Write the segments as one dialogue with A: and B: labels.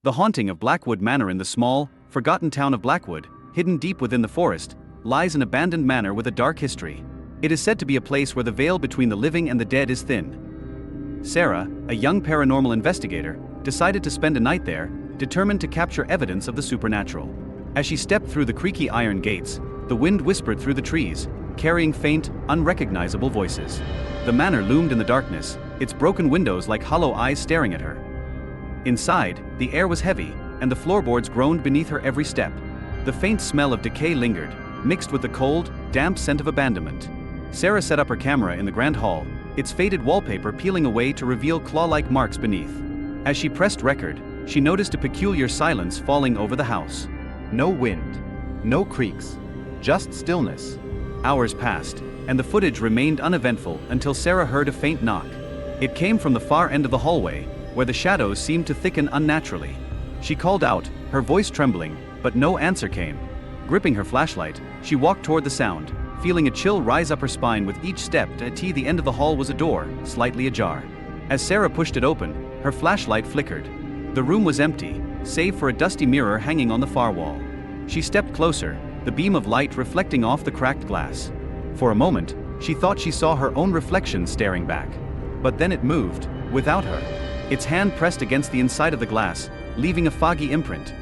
A: The haunting of Blackwood Manor in the small, forgotten town of Blackwood, hidden deep within the forest, lies an abandoned manor with a dark history. It is said to be a place where the veil between the living and the dead is thin. Sarah, a young paranormal investigator, decided to spend a night there, determined to capture evidence of the supernatural. As she stepped through the creaky iron gates, the wind whispered through the trees, carrying faint, unrecognizable voices. The manor loomed in the darkness, its broken windows like hollow eyes staring at her. Inside, the air was heavy, and the floorboards groaned beneath her every step. The faint smell of decay lingered, mixed with the cold, damp scent of abandonment. Sarah set up her camera in the grand hall, its faded wallpaper peeling away to reveal claw-like marks beneath. As she pressed record, she noticed a peculiar silence falling over the house.
B: No wind, no creaks, just stillness.
A: Hours passed, and the footage remained uneventful until Sarah heard a faint knock. It came from the far end of the hallway, where the shadows seemed to thicken unnaturally. She called out, her voice trembling, but no answer came. Gripping her flashlight, she walked toward the sound, feeling a chill rise up her spine with each step. At the end of the hall was a door, slightly ajar. As Sarah pushed it open, her flashlight flickered. The room was empty, save for a dusty mirror hanging on the far wall. She stepped closer, the beam of light reflecting off the cracked glass. For a moment, she thought she saw her own reflection staring back. But then it moved, without her. Its hand pressed against the inside of the glass, leaving a foggy imprint.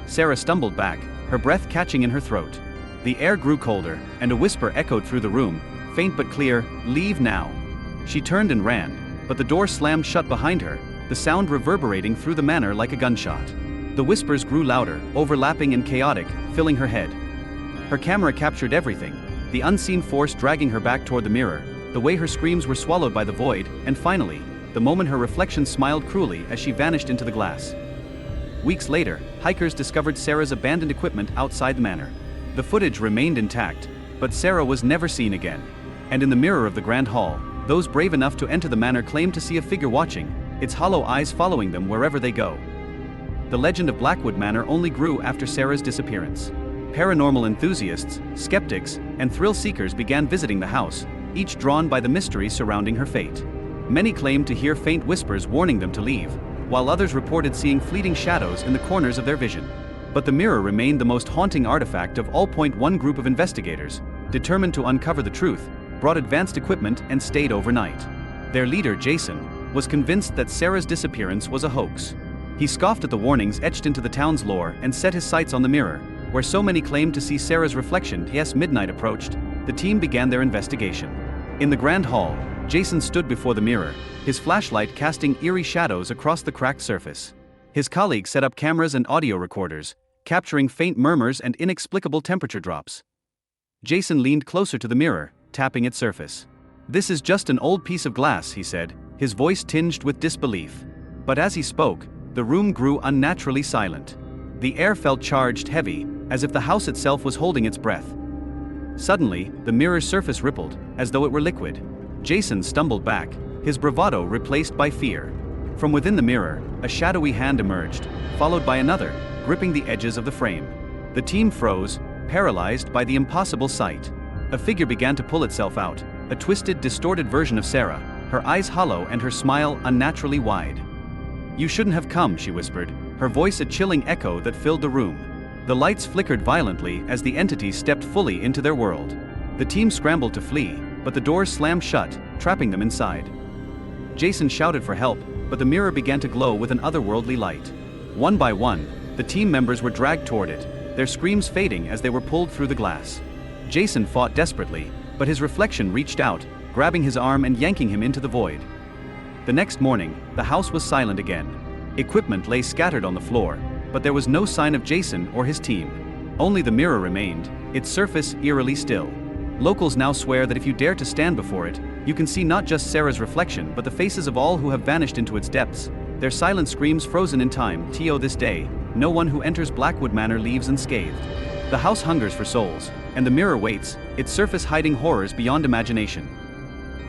A: Sarah stumbled back, her breath catching in her throat. The air grew colder, and a whisper echoed through the room, faint but clear, "Leave now." She turned and ran, but the door slammed shut behind her, the sound reverberating through the manor like a gunshot. The whispers grew louder, overlapping and chaotic, filling her head. Her camera captured everything, the unseen force dragging her back toward the mirror, the way her screams were swallowed by the void, and finally, the moment her reflection smiled cruelly as she vanished into the glass. Weeks later, hikers discovered Sarah's abandoned equipment outside the manor. The footage remained intact, but Sarah was never seen again. And in the mirror of the grand hall, those brave enough to enter the manor claimed to see a figure watching, its hollow eyes following them wherever they go. The legend of Blackwood Manor only grew after Sarah's disappearance. Paranormal enthusiasts, skeptics, and thrill seekers began visiting the house, each drawn by the mystery surrounding her fate. Many claimed to hear faint whispers warning them to leave, while others reported seeing fleeting shadows in the corners of their vision. But the mirror remained the most haunting artifact of all. One group of investigators, determined to uncover the truth, brought advanced equipment and stayed overnight. Their leader, Jason, was convinced that Sarah's disappearance was a hoax. He scoffed at the warnings etched into the town's lore and set his sights on the mirror, where so many claimed to see Sarah's reflection. As midnight approached, the team began their investigation. In the grand hall, Jason stood before the mirror, his flashlight casting eerie shadows across the cracked surface. His colleagues set up cameras and audio recorders, capturing faint murmurs and inexplicable temperature drops. Jason leaned closer to the mirror, tapping its surface. "This is just an old piece of glass," he said, his voice tinged with disbelief. But as he spoke, the room grew unnaturally silent. The air felt charged, heavy, as if the house itself was holding its breath. Suddenly, the mirror's surface rippled, as though it were liquid. Jason stumbled back, his bravado replaced by fear. From within the mirror, a shadowy hand emerged, followed by another, gripping the edges of the frame. The team froze, paralyzed by the impossible sight. A figure began to pull itself out, a twisted, distorted version of Sarah, her eyes hollow and her smile unnaturally wide. "You shouldn't have come," she whispered, her voice a chilling echo that filled the room. The lights flickered violently as the entity stepped fully into their world. The team scrambled to flee, but the doors slammed shut, trapping them inside. Jason shouted for help, but the mirror began to glow with an otherworldly light. One by one, the team members were dragged toward it, their screams fading as they were pulled through the glass. Jason fought desperately, but his reflection reached out, grabbing his arm and yanking him into the void. The next morning, the house was silent again. Equipment lay scattered on the floor, but there was no sign of Jason or his team. Only the mirror remained, its surface eerily still. Locals now swear that if you dare to stand before it, you can see not just Sarah's reflection but the faces of all who have vanished into its depths, their silent screams frozen in time. To this day, no one who enters Blackwood Manor leaves unscathed. The house hungers for souls, and the mirror waits, its surface hiding horrors beyond imagination.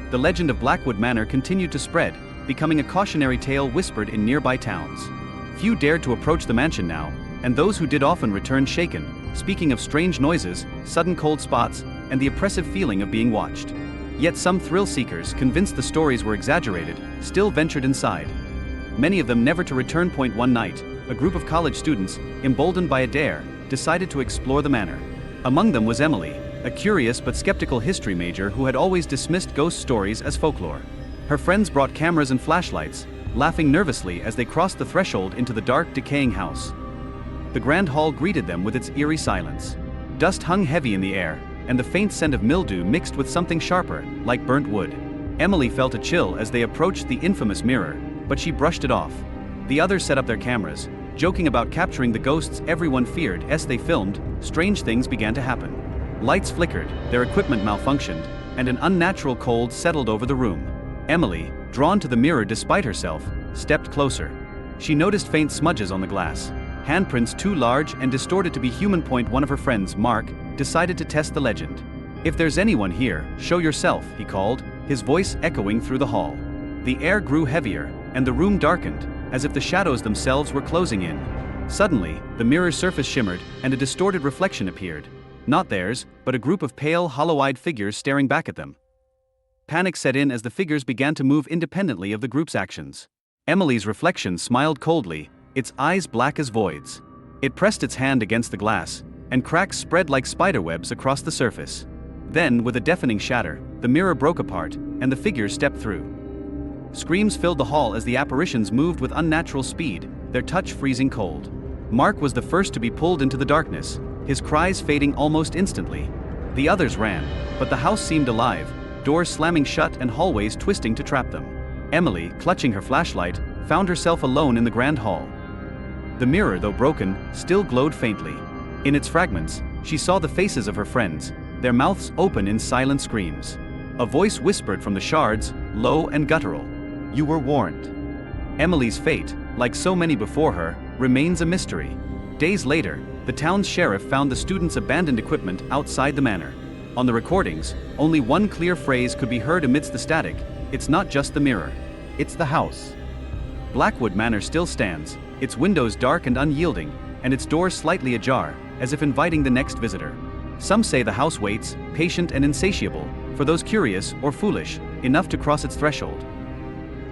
A: The legend of Blackwood Manor continued to spread, becoming a cautionary tale whispered in nearby towns. Few dared to approach the mansion now, and those who did often returned shaken, speaking of strange noises, sudden cold spots, and the oppressive feeling of being watched. Yet some thrill seekers, convinced the stories were exaggerated, still ventured inside. Many of them never to return. One night, a group of college students, emboldened by a dare, decided to explore the manor. Among them was Emily, a curious but skeptical history major who had always dismissed ghost stories as folklore. Her friends brought cameras and flashlights, laughing nervously as they crossed the threshold into the dark, decaying house. The grand hall greeted them with its eerie silence. Dust hung heavy in the air, and the faint scent of mildew mixed with something sharper, like burnt wood. Emily felt a chill as they approached the infamous mirror, but she brushed it off. The others set up their cameras, joking about capturing the ghosts everyone feared. As they filmed, strange things began to happen. Lights flickered, their equipment malfunctioned, and an unnatural cold settled over the room. Emily, drawn to the mirror despite herself, stepped closer. She noticed faint smudges on the glass, handprints too large and distorted to be human. One of her friends, Mark, decided to test the legend. "If there's anyone here, show yourself," he called, his voice echoing through the hall. The air grew heavier, and the room darkened, as if the shadows themselves were closing in. Suddenly, the mirror's surface shimmered, and a distorted reflection appeared. Not theirs, but a group of pale, hollow-eyed figures staring back at them. Panic set in as the figures began to move independently of the group's actions. Emily's reflection smiled coldly, its eyes black as voids. It pressed its hand against the glass, and cracks spread like spiderwebs across the surface. Then, with a deafening shatter, the mirror broke apart, and the figures stepped through. Screams filled the hall as the apparitions moved with unnatural speed, their touch freezing cold. Mark was the first to be pulled into the darkness, his cries fading almost instantly. The others ran, but the house seemed alive, doors slamming shut and hallways twisting to trap them. Emily, clutching her flashlight, found herself alone in the grand hall. The mirror, though broken, still glowed faintly. In its fragments, she saw the faces of her friends, their mouths open in silent screams. A voice whispered from the shards, low and guttural. "You were warned." Emily's fate, like so many before her, remains a mystery. Days later, the town's sheriff found the students' abandoned equipment outside the manor. On the recordings, only one clear phrase could be heard amidst the static: "It's not just the mirror. It's the house." Blackwood Manor still stands, its windows dark and unyielding, and its doors slightly ajar, as if inviting the next visitor. Some say the house waits, patient and insatiable, for those curious or foolish enough to cross its threshold.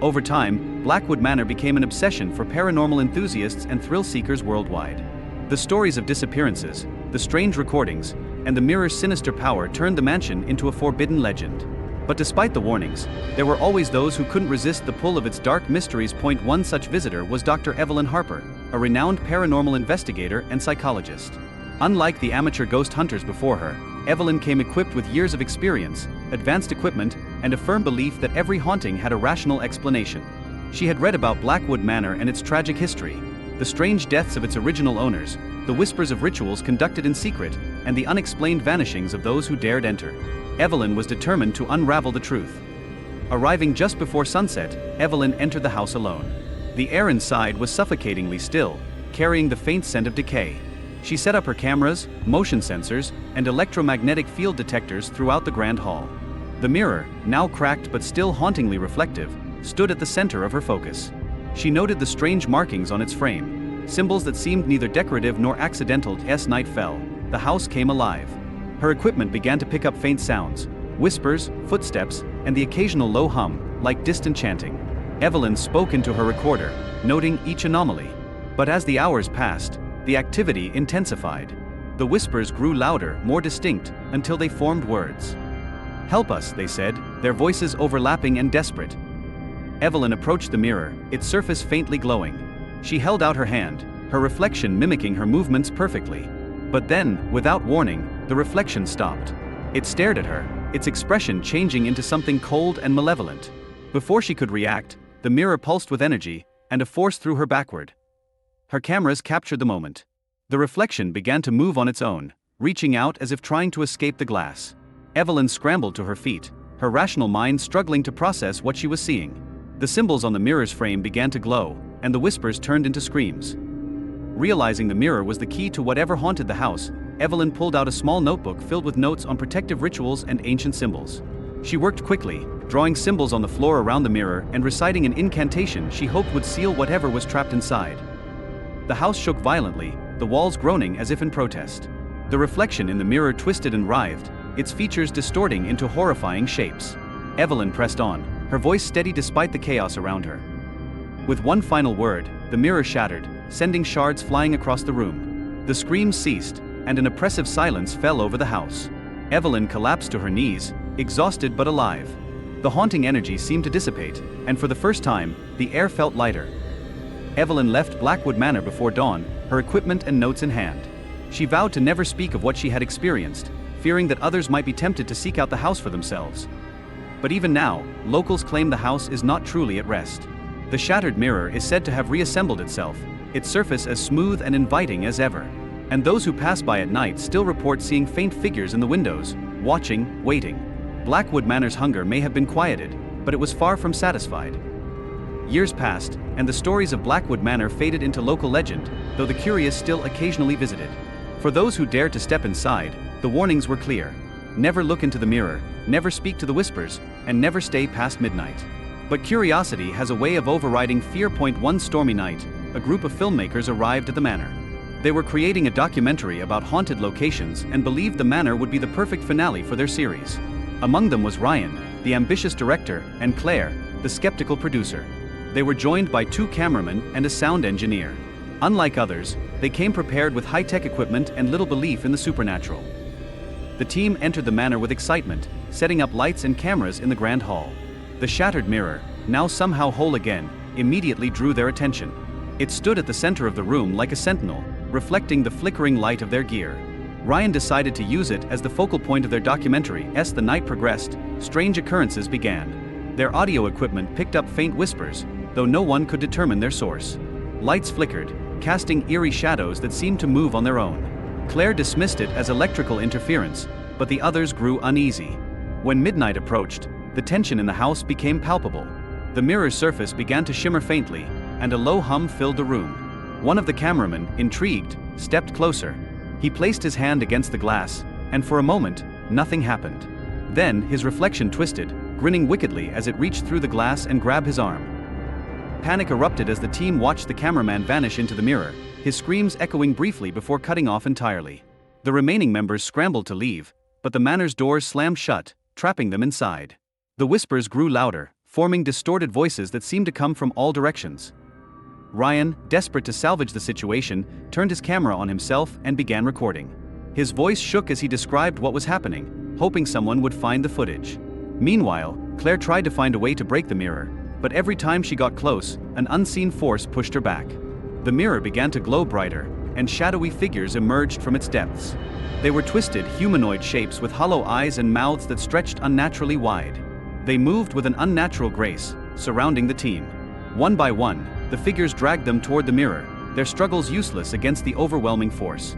A: Over time, Blackwood Manor became an obsession for paranormal enthusiasts and thrill-seekers worldwide. The stories of disappearances, the strange recordings, and the mirror's sinister power turned the mansion into a forbidden legend. But despite the warnings, there were always those who couldn't resist the pull of its dark mysteries. One such visitor was Dr. Evelyn Harper, a renowned paranormal investigator and psychologist. Unlike the amateur ghost hunters before her, Evelyn came equipped with years of experience, advanced equipment, and a firm belief that every haunting had a rational explanation. She had read about Blackwood Manor and its tragic history, the strange deaths of its original owners, the whispers of rituals conducted in secret, and the unexplained vanishings of those who dared enter. Evelyn was determined to unravel the truth. Arriving just before sunset, Evelyn entered the house alone. The air inside was suffocatingly still, carrying the faint scent of decay. She set up her cameras, motion sensors, and electromagnetic field detectors throughout the grand hall. The mirror, now cracked but still hauntingly reflective, stood at the center of her focus. She noted the strange markings on its frame, symbols that seemed neither decorative nor accidental. As night fell, the house came alive. Her equipment began to pick up faint sounds, whispers, footsteps, and the occasional low hum, like distant chanting. Evelyn spoke into her recorder, noting each anomaly. But as the hours passed, the activity intensified. The whispers grew louder, more distinct, until they formed words. "Help us," they said, their voices overlapping and desperate. Evelyn approached the mirror, its surface faintly glowing. She held out her hand, her reflection mimicking her movements perfectly. But then, without warning, the reflection stopped. It stared at her, its expression changing into something cold and malevolent. Before she could react, the mirror pulsed with energy, and a force threw her backward. Her cameras captured the moment. The reflection began to move on its own, reaching out as if trying to escape the glass. Evelyn scrambled to her feet, her rational mind struggling to process what she was seeing. The symbols on the mirror's frame began to glow, and the whispers turned into screams. Realizing the mirror was the key to whatever haunted the house, Evelyn pulled out a small notebook filled with notes on protective rituals and ancient symbols. She worked quickly, drawing symbols on the floor around the mirror and reciting an incantation she hoped would seal whatever was trapped inside. The house shook violently, the walls groaning as if in protest. The reflection in the mirror twisted and writhed, its features distorting into horrifying shapes. Evelyn pressed on, her voice steady despite the chaos around her. With one final word, the mirror shattered, sending shards flying across the room. The screams ceased, and an oppressive silence fell over the house. Evelyn collapsed to her knees, exhausted but alive. The haunting energy seemed to dissipate, and for the first time, the air felt lighter. Evelyn left Blackwood Manor before dawn, her equipment and notes in hand. She vowed to never speak of what she had experienced, fearing that others might be tempted to seek out the house for themselves. But even now, locals claim the house is not truly at rest. The shattered mirror is said to have reassembled itself, its surface as smooth and inviting as ever. And those who pass by at night still report seeing faint figures in the windows, watching, waiting. Blackwood Manor's hunger may have been quieted, but it was far from satisfied. Years passed, and the stories of Blackwood Manor faded into local legend, though the curious still occasionally visited. For those who dared to step inside, the warnings were clear. Never look into the mirror, never speak to the whispers, and never stay past midnight. But curiosity has a way of overriding fear. One stormy night, a group of filmmakers arrived at the manor. They were creating a documentary about haunted locations and believed the manor would be the perfect finale for their series. Among them was Ryan, the ambitious director, and Claire, the skeptical producer. They were joined by 2 cameramen and a sound engineer. Unlike others, they came prepared with high-tech equipment and little belief in the supernatural. The team entered the manor with excitement, setting up lights and cameras in the grand hall. The shattered mirror, now somehow whole again, immediately drew their attention. It stood at the center of the room like a sentinel, reflecting the flickering light of their gear. Ryan decided to use it as the focal point of their documentary. As the night progressed, strange occurrences began. Their audio equipment picked up faint whispers, though no one could determine their source. Lights flickered, casting eerie shadows that seemed to move on their own. Claire dismissed it as electrical interference, but the others grew uneasy. When midnight approached, the tension in the house became palpable. The mirror's surface began to shimmer faintly, and a low hum filled the room. One of the cameramen, intrigued, stepped closer. He placed his hand against the glass, and for a moment, nothing happened. Then, his reflection twisted, grinning wickedly as it reached through the glass and grabbed his arm. Panic erupted as the team watched the cameraman vanish into the mirror, his screams echoing briefly before cutting off entirely. The remaining members scrambled to leave, but the manor's doors slammed shut, trapping them inside. The whispers grew louder, forming distorted voices that seemed to come from all directions. Ryan, desperate to salvage the situation, turned his camera on himself and began recording. His voice shook as he described what was happening, hoping someone would find the footage. Meanwhile, Claire tried to find a way to break the mirror, but every time she got close, an unseen force pushed her back. The mirror began to glow brighter, and shadowy figures emerged from its depths. They were twisted, humanoid shapes with hollow eyes and mouths that stretched unnaturally wide. They moved with an unnatural grace, surrounding the team. One by one, the figures dragged them toward the mirror, their struggles useless against the overwhelming force.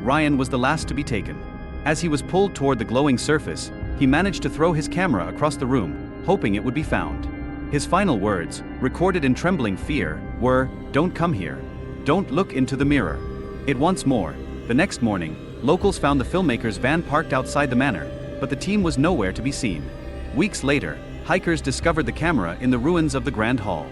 A: Ryan was the last to be taken. As he was pulled toward the glowing surface, he managed to throw his camera across the room, hoping it would be found. His final words, recorded in trembling fear, were, "Don't come here. Don't look into the mirror." It once more. The next morning, locals found the filmmaker's van parked outside the manor, but the team was nowhere to be seen. Weeks later, hikers discovered the camera in the ruins of the Grand Hall.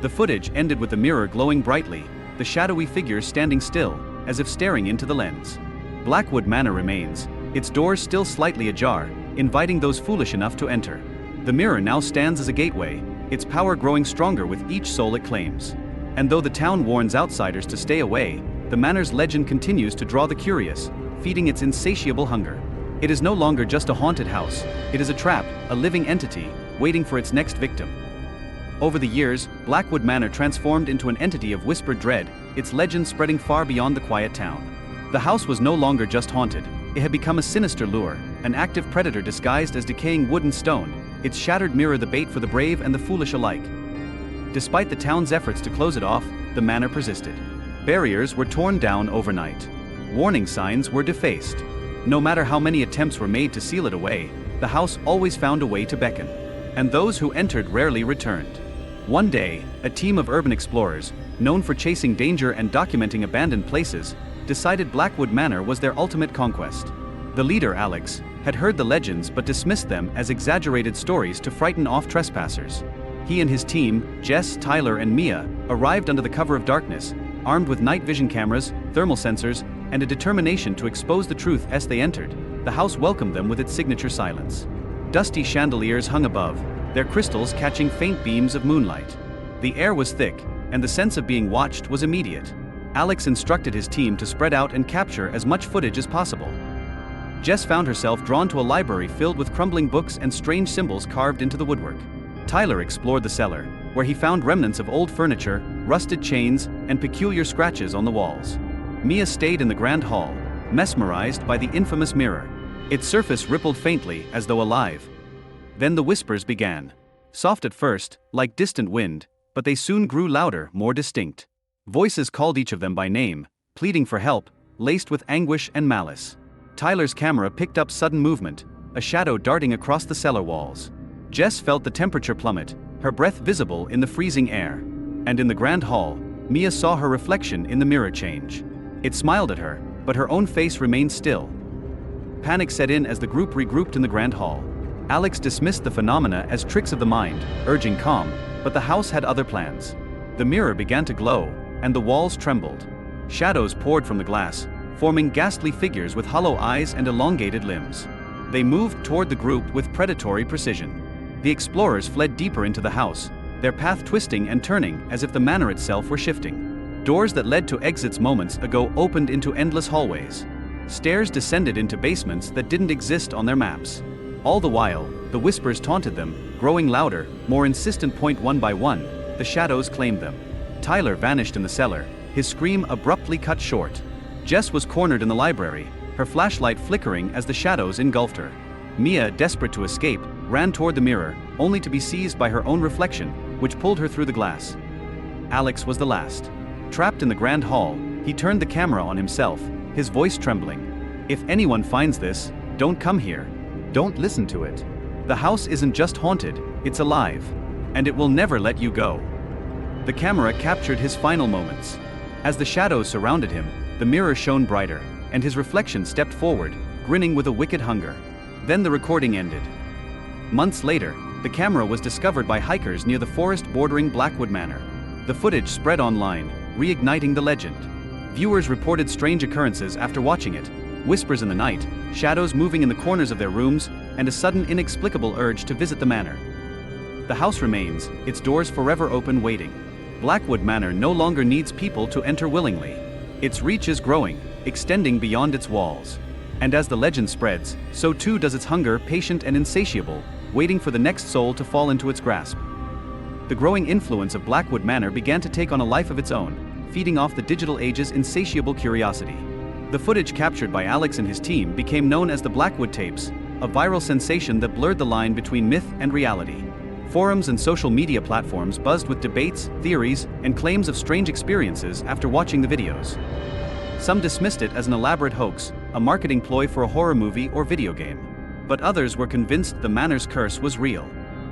A: The footage ended with the mirror glowing brightly, the shadowy figures standing still, as if staring into the lens. Blackwood Manor remains, its doors still slightly ajar, inviting those foolish enough to enter. The mirror now stands as a gateway, its power growing stronger with each soul it claims. And though the town warns outsiders to stay away, the manor's legend continues to draw the curious, feeding its insatiable hunger. It is no longer just a haunted house, it is a trap, a living entity, waiting for its next victim. Over the years, Blackwood Manor transformed into an entity of whispered dread, its legend spreading far beyond the quiet town. The house was no longer just haunted, it had become a sinister lure, an active predator disguised as decaying wood and stone, its shattered mirror the bait for the brave and the foolish alike. Despite the town's efforts to close it off, the manor persisted. Barriers were torn down overnight. Warning signs were defaced. No matter how many attempts were made to seal it away, the house always found a way to beckon. And those who entered rarely returned. One day, a team of urban explorers, known for chasing danger and documenting abandoned places, decided Blackwood Manor was their ultimate conquest. The leader, Alex, had heard the legends but dismissed them as exaggerated stories to frighten off trespassers. He and his team, Jess, Tyler, and Mia, arrived under the cover of darkness, armed with night vision cameras, thermal sensors, and a determination to expose the truth as they entered. The house welcomed them with its signature silence. Dusty chandeliers hung above, their crystals catching faint beams of moonlight. The air was thick, and the sense of being watched was immediate. Alex instructed his team to spread out and capture as much footage as possible. Jess found herself drawn to a library filled with crumbling books and strange symbols carved into the woodwork. Tyler explored the cellar, where he found remnants of old furniture, rusted chains, and peculiar scratches on the walls. Mia stayed in the grand hall, mesmerized by the infamous mirror. Its surface rippled faintly as though alive. Then the whispers began. Soft at first, like distant wind, but they soon grew louder, more distinct. Voices called each of them by name, pleading for help, laced with anguish and malice. Tyler's camera picked up sudden movement, a shadow darting across the cellar walls. Jess felt the temperature plummet, her breath visible in the freezing air. And in the grand hall, Mia saw her reflection in the mirror change. It smiled at her, but her own face remained still. Panic set in as the group regrouped in the grand hall. Alex dismissed the phenomena as tricks of the mind, urging calm, but the house had other plans. The mirror began to glow, and the walls trembled. Shadows poured from the glass, forming ghastly figures with hollow eyes and elongated limbs. They moved toward the group with predatory precision. The explorers fled deeper into the house, their path twisting and turning as if the manor itself were shifting. Doors that led to exits moments ago opened into endless hallways. Stairs descended into basements that didn't exist on their maps. All the while, the whispers taunted them, growing louder, more insistent. One by one, the shadows claimed them. Tyler vanished in the cellar, his scream abruptly cut short. Jess was cornered in the library, her flashlight flickering as the shadows engulfed her. Mia, desperate to escape, ran toward the mirror, only to be seized by her own reflection, which pulled her through the glass. Alex was the last. Trapped in the grand hall, he turned the camera on himself, his voice trembling. "If anyone finds this, don't come here.
B: Don't listen to it.
A: The house isn't just haunted, it's alive. And it will never let you go." The camera captured his final moments. As the shadows surrounded him, the mirror shone brighter, and his reflection stepped forward, grinning with a wicked hunger. Then the recording ended. Months later, the camera was discovered by hikers near the forest bordering Blackwood Manor. The footage spread online, reigniting the legend. Viewers reported strange occurrences after watching it: whispers in the night, shadows moving in the corners of their rooms, and a sudden inexplicable urge to visit the manor. The house remains, its doors forever open, waiting. Blackwood Manor no longer needs people to enter willingly. Its reach is growing, extending beyond its walls. And as the legend spreads, so too does its hunger, patient and insatiable, waiting for the next soul to fall into its grasp. The growing influence of Blackwood Manor began to take on a life of its own, feeding off the digital age's insatiable curiosity. The footage captured by Alex and his team became known as the Blackwood tapes, a viral sensation that blurred the line between myth and reality. Forums and social media platforms buzzed with debates, theories, and claims of strange experiences after watching the videos. Some dismissed it as an elaborate hoax, a marketing ploy for a horror movie or video game. But others were convinced the manor's curse was real.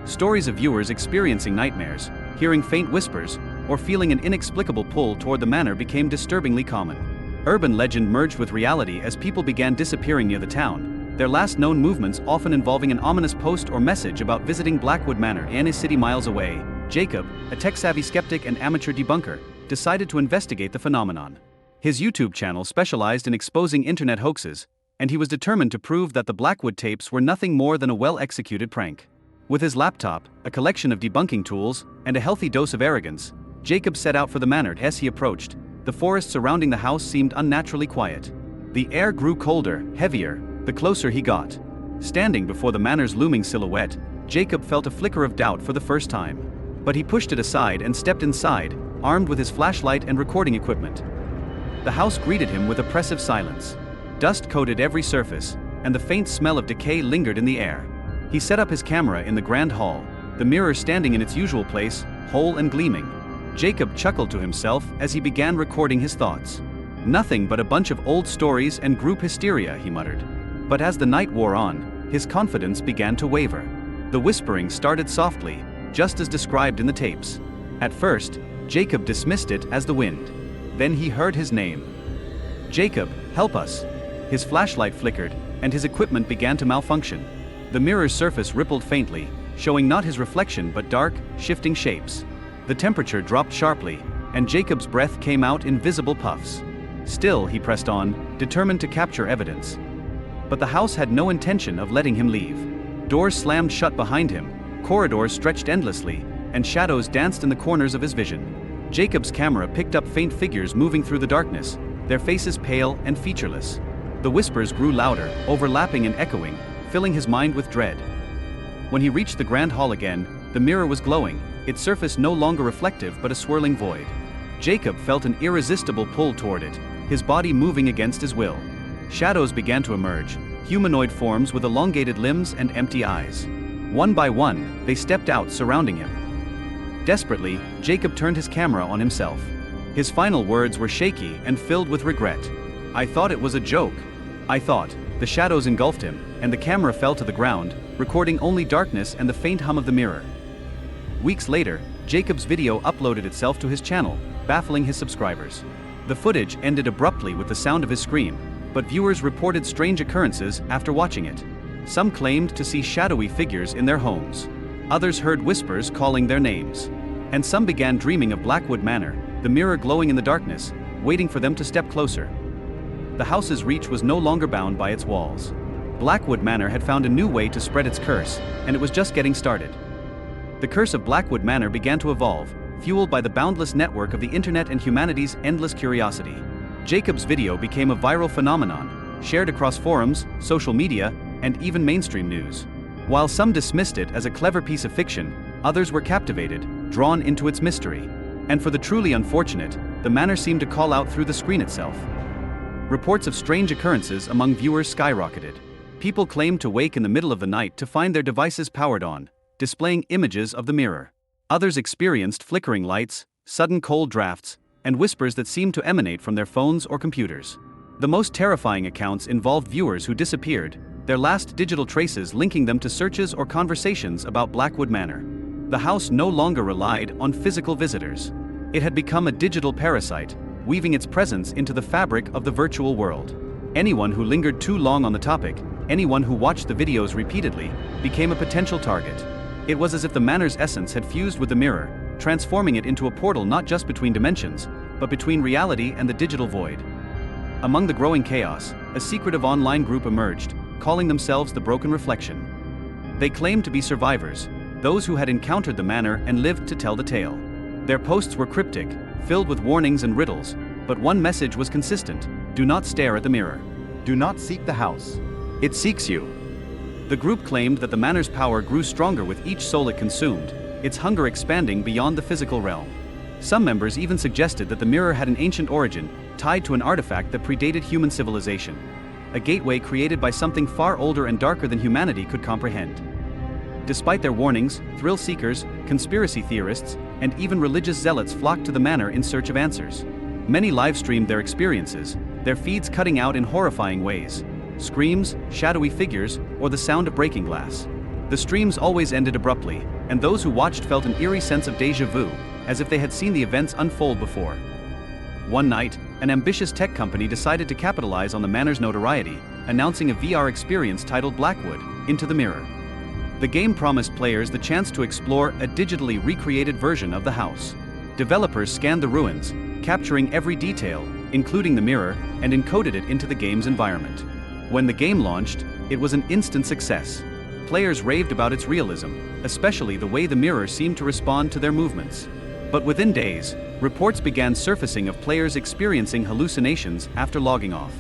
A: Stories of viewers experiencing nightmares, hearing faint whispers, or feeling an inexplicable pull toward the manor became disturbingly common. Urban legend merged with reality as people began disappearing near the town, their last known movements often involving an ominous post or message about visiting Blackwood Manor. In a city miles away, Jacob, a tech-savvy skeptic and amateur debunker, decided to investigate the phenomenon. His YouTube channel specialized in exposing internet hoaxes, and he was determined to prove that the Blackwood tapes were nothing more than a well-executed prank. With his laptop, a collection of debunking tools, and a healthy dose of arrogance, Jacob set out for the manor. As he approached, the forest surrounding the house seemed unnaturally quiet. The air grew colder, heavier, the closer he got. Standing before the manor's looming silhouette, Jacob felt a flicker of doubt for the first time. But he pushed it aside and stepped inside, armed with his flashlight and recording equipment. The house greeted him with oppressive silence. Dust coated every surface, and the faint smell of decay lingered in the air. He set up his camera in the grand hall, the mirror standing in its usual place, whole and gleaming. Jacob chuckled to himself as he began recording his thoughts. "Nothing but a bunch of old stories and group hysteria," he muttered. But as the night wore on, his confidence began to waver. The whispering started softly, just as described in the tapes. At first, Jacob dismissed it as the wind. Then he heard his name. "Jacob, help us." His flashlight flickered, and his equipment began to malfunction. The mirror's surface rippled faintly, showing not his reflection but dark, shifting shapes. The temperature dropped sharply, and Jacob's breath came out in visible puffs. Still, he pressed on, determined to capture evidence. But the house had no intention of letting him leave. Doors slammed shut behind him, corridors stretched endlessly, and shadows danced in the corners of his vision. Jacob's camera picked up faint figures moving through the darkness, their faces pale and featureless. The whispers grew louder, overlapping and echoing, filling his mind with dread. When he reached the grand hall again, the mirror was glowing, its surface no longer reflective but a swirling void. Jacob felt an irresistible pull toward it, his body moving against his will. Shadows began to emerge, humanoid forms with elongated limbs and empty eyes. One by one, they stepped out, surrounding him. Desperately, Jacob turned his camera on himself. His final words were shaky and filled with regret. "I thought it was a joke. I thought." The shadows engulfed him, and the camera fell to the ground, recording only darkness and the faint hum of the mirror. Weeks later, Jacob's video uploaded itself to his channel, baffling his subscribers. The footage ended abruptly with the sound of his scream, but viewers reported strange occurrences after watching it. Some claimed to see shadowy figures in their homes. Others heard whispers calling their names. And some began dreaming of Blackwood Manor, the mirror glowing in the darkness, waiting for them to step closer. The house's reach was no longer bound by its walls. Blackwood Manor had found a new way to spread its curse, and it was just getting started. The curse of Blackwood Manor began to evolve, fueled by the boundless network of the internet and humanity's endless curiosity. Jacob's video became a viral phenomenon, shared across forums, social media, and even mainstream news. While some dismissed it as a clever piece of fiction, others were captivated, drawn into its mystery. And for the truly unfortunate, the manor seemed to call out through the screen itself. Reports of strange occurrences among viewers skyrocketed. People claimed to wake in the middle of the night to find their devices powered on, displaying images of the mirror. Others experienced flickering lights, sudden cold drafts, and whispers that seemed to emanate from their phones or computers. The most terrifying accounts involved viewers who disappeared, their last digital traces linking them to searches or conversations about Blackwood Manor. The house no longer relied on physical visitors. It had become a digital parasite, weaving its presence into the fabric of the virtual world. Anyone who lingered too long on the topic, anyone who watched the videos repeatedly, became a potential target. It was as if the manor's essence had fused with the mirror, transforming it into a portal not just between dimensions, but between reality and the digital void. Among the growing chaos, a secretive online group emerged, calling themselves the Broken Reflection. They claimed to be survivors, those who had encountered the manor and lived to tell the tale. Their posts were cryptic, filled with warnings and riddles, but one message was consistent: do not stare at the mirror.
B: Do not seek the house.
A: It seeks you. The group claimed that the manor's power grew stronger with each soul it consumed, its hunger expanding beyond the physical realm. Some members even suggested that the mirror had an ancient origin, tied to an artifact that predated human civilization. A gateway created by something far older and darker than humanity could comprehend. Despite their warnings, thrill seekers, conspiracy theorists, and even religious zealots flocked to the manor in search of answers. Many live-streamed their experiences, their feeds cutting out in horrifying ways. Screams, shadowy figures, or the sound of breaking glass. The streams always ended abruptly, and those who watched felt an eerie sense of déjà vu, as if they had seen the events unfold before. One night, an ambitious tech company decided to capitalize on the manor's notoriety, announcing a VR experience titled Blackwood, Into the Mirror. The game promised players the chance to explore a digitally recreated version of the house. Developers scanned the ruins, capturing every detail, including the mirror, and encoded it into the game's environment. When the game launched, it was an instant success. Players raved about its realism, especially the way the mirror seemed to respond to their movements. But within days, reports began surfacing of players experiencing hallucinations after logging off.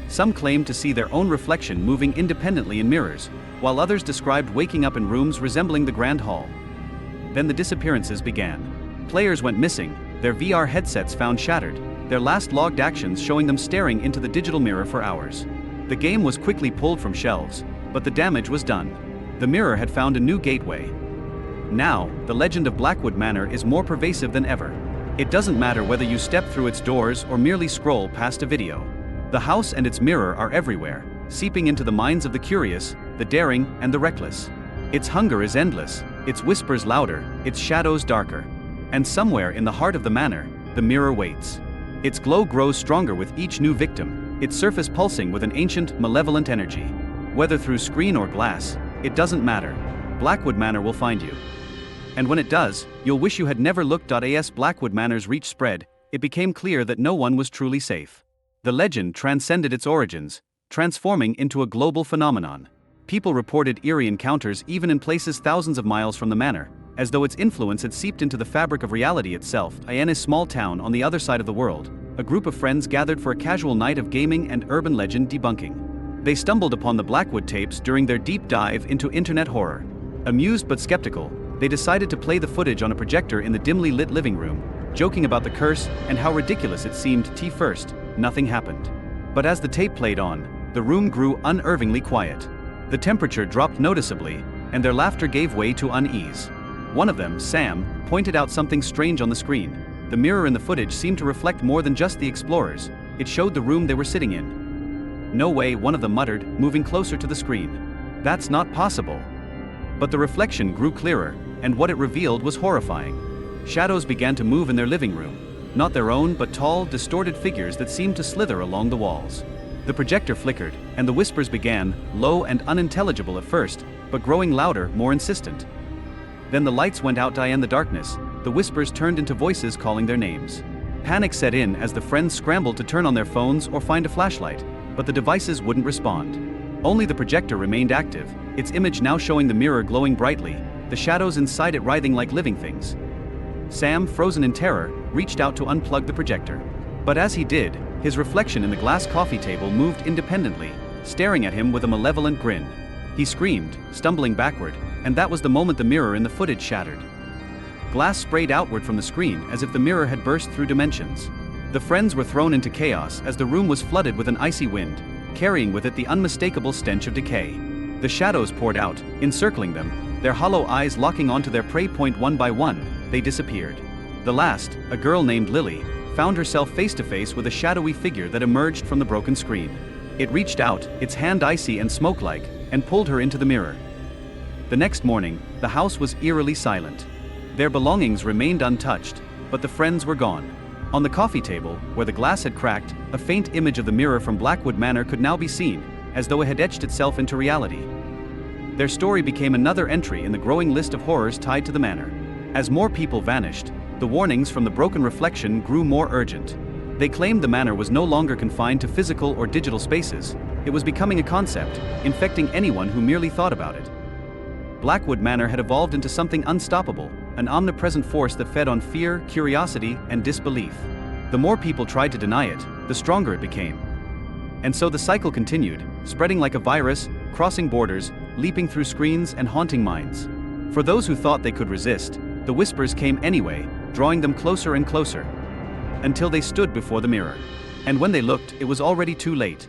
A: Some claimed to see their own reflection moving independently in mirrors, while others described waking up in rooms resembling the Grand Hall. Then the disappearances began. Players went missing, their VR headsets found shattered, their last logged actions showing them staring into the digital mirror for hours. The game was quickly pulled from shelves, but the damage was done. The mirror had found a new gateway. Now, the legend of Blackwood Manor is more pervasive than ever. It doesn't matter whether you step through its doors or merely scroll past a video. The house and its mirror are everywhere, seeping into the minds of the curious, the daring, and the reckless. Its hunger is endless, its whispers louder, its shadows darker. And somewhere in the heart of the manor, the mirror waits. Its glow grows stronger with each new victim, its surface pulsing with an ancient, malevolent energy. Whether through screen or glass, it doesn't matter. Blackwood Manor will find you. And when it does, you'll wish you had never looked. As Blackwood Manor's reach spread, it became clear that no one was truly safe. The legend transcended its origins, transforming into a global phenomenon. People reported eerie encounters even in places thousands of miles from the manor, as though its influence had seeped into the fabric of reality itself. In a small town on the other side of the world, a group of friends gathered for a casual night of gaming and urban legend debunking. They stumbled upon the Blackwood tapes during their deep dive into internet horror. Amused but skeptical, they decided to play the footage on a projector in the dimly lit living room, joking about the curse and how ridiculous it seemed. First, nothing happened. But as the tape played on, the room grew unnervingly quiet. The temperature dropped noticeably, and their laughter gave way to unease. One of them, Sam, pointed out something strange on the screen. The mirror in the footage seemed to reflect more than just the explorers. It showed the room they were sitting in. "No way," one of them muttered, moving closer to the screen. "That's not possible." But the reflection grew clearer, and what it revealed was horrifying. Shadows began to move in their living room. Not their own, but tall, distorted figures that seemed to slither along the walls. The projector flickered, and the whispers began, low and unintelligible at first, but growing louder, more insistent. Then the lights went out. In the darkness, the whispers turned into voices calling their names. Panic set in as the friends scrambled to turn on their phones or find a flashlight, but the devices wouldn't respond. Only the projector remained active, its image now showing the mirror glowing brightly, the shadows inside it writhing like living things. Sam, frozen in terror, reached out to unplug the projector. But as he did, his reflection in the glass coffee table moved independently, staring at him with a malevolent grin. He screamed, stumbling backward, and that was the moment the mirror in the footage shattered. Glass sprayed outward from the screen as if the mirror had burst through dimensions. The friends were thrown into chaos as the room was flooded with an icy wind, carrying with it the unmistakable stench of decay. The shadows poured out, encircling them, their hollow eyes locking onto their prey. One by one, they disappeared. The last, a girl named Lily, found herself face to face with a shadowy figure that emerged from the broken screen. It reached out, its hand icy and smoke-like, and pulled her into the mirror. The next morning, the house was eerily silent. Their belongings remained untouched, but the friends were gone. On the coffee table, where the glass had cracked, a faint image of the mirror from Blackwood Manor could now be seen, as though it had etched itself into reality. Their story became another entry in the growing list of horrors tied to the manor. As more people vanished, the warnings from the broken reflection grew more urgent. They claimed the manor was no longer confined to physical or digital spaces. It was becoming a concept, infecting anyone who merely thought about it. Blackwood Manor had evolved into something unstoppable, an omnipresent force that fed on fear, curiosity, and disbelief. The more people tried to deny it, the stronger it became. And so the cycle continued, spreading like a virus, crossing borders, leaping through screens and haunting minds. For those who thought they could resist, the whispers came anyway, drawing them closer and closer, until they stood before the mirror. And when they looked, it was already too late.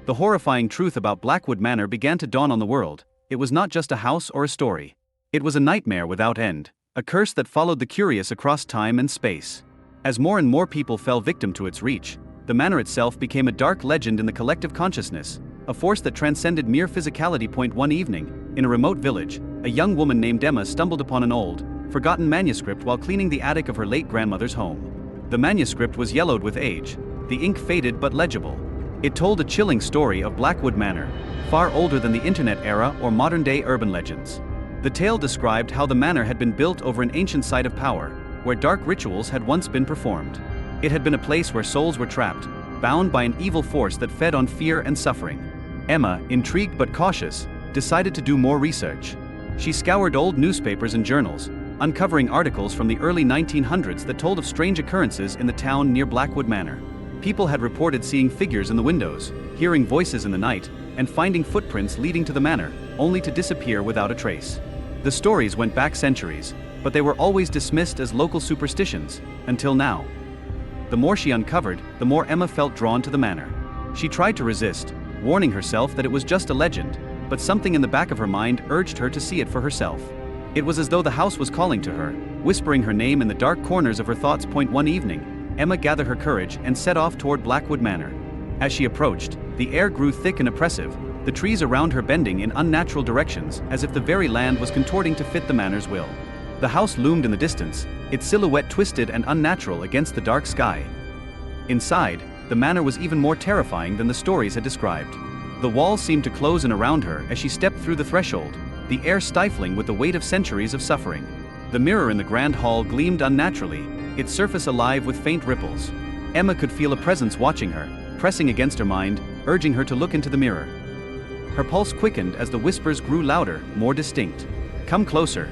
A: The horrifying truth about Blackwood Manor began to dawn on the world. It was not just a house or a story. It was a nightmare without end, a curse that followed the curious across time and space. As more and more people fell victim to its reach, the manor itself became a dark legend in the collective consciousness, a force that transcended mere physicality. One evening, in a remote village, a young woman named Emma stumbled upon an old, forgotten manuscript while cleaning the attic of her late grandmother's home. The manuscript was yellowed with age, the ink faded but legible. It told a chilling story of Blackwood Manor, far older than the internet era or modern-day urban legends. The tale described how the manor had been built over an ancient site of power, where dark rituals had once been performed. It had been a place where souls were trapped, bound by an evil force that fed on fear and suffering. Emma, intrigued but cautious, decided to do more research. She scoured old newspapers and journals, uncovering articles from the early 1900s that told of strange occurrences in the town near Blackwood Manor. People had reported seeing figures in the windows, hearing voices in the night, and finding footprints leading to the manor, only to disappear without a trace. The stories went back centuries, but they were always dismissed as local superstitions, until now. The more she uncovered, the more Emma felt drawn to the manor. She tried to resist, warning herself that it was just a legend, but something in the back of her mind urged her to see it for herself. It was as though the house was calling to her, whispering her name in the dark corners of her thoughts. One evening, Emma gathered her courage and set off toward Blackwood Manor. As she approached, the air grew thick and oppressive, the trees around her bending in unnatural directions as if the very land was contorting to fit the manor's will. The house loomed in the distance, its silhouette twisted and unnatural against the dark sky. Inside, the manor was even more terrifying than the stories had described. The walls seemed to close in around her as she stepped through the threshold, the air stifling with the weight of centuries of suffering. The mirror in the grand hall gleamed unnaturally, its surface alive with faint ripples. Emma could feel a presence watching her, pressing against her mind, urging her to look into the mirror. Her pulse quickened as the whispers grew louder, more distinct. "Come closer.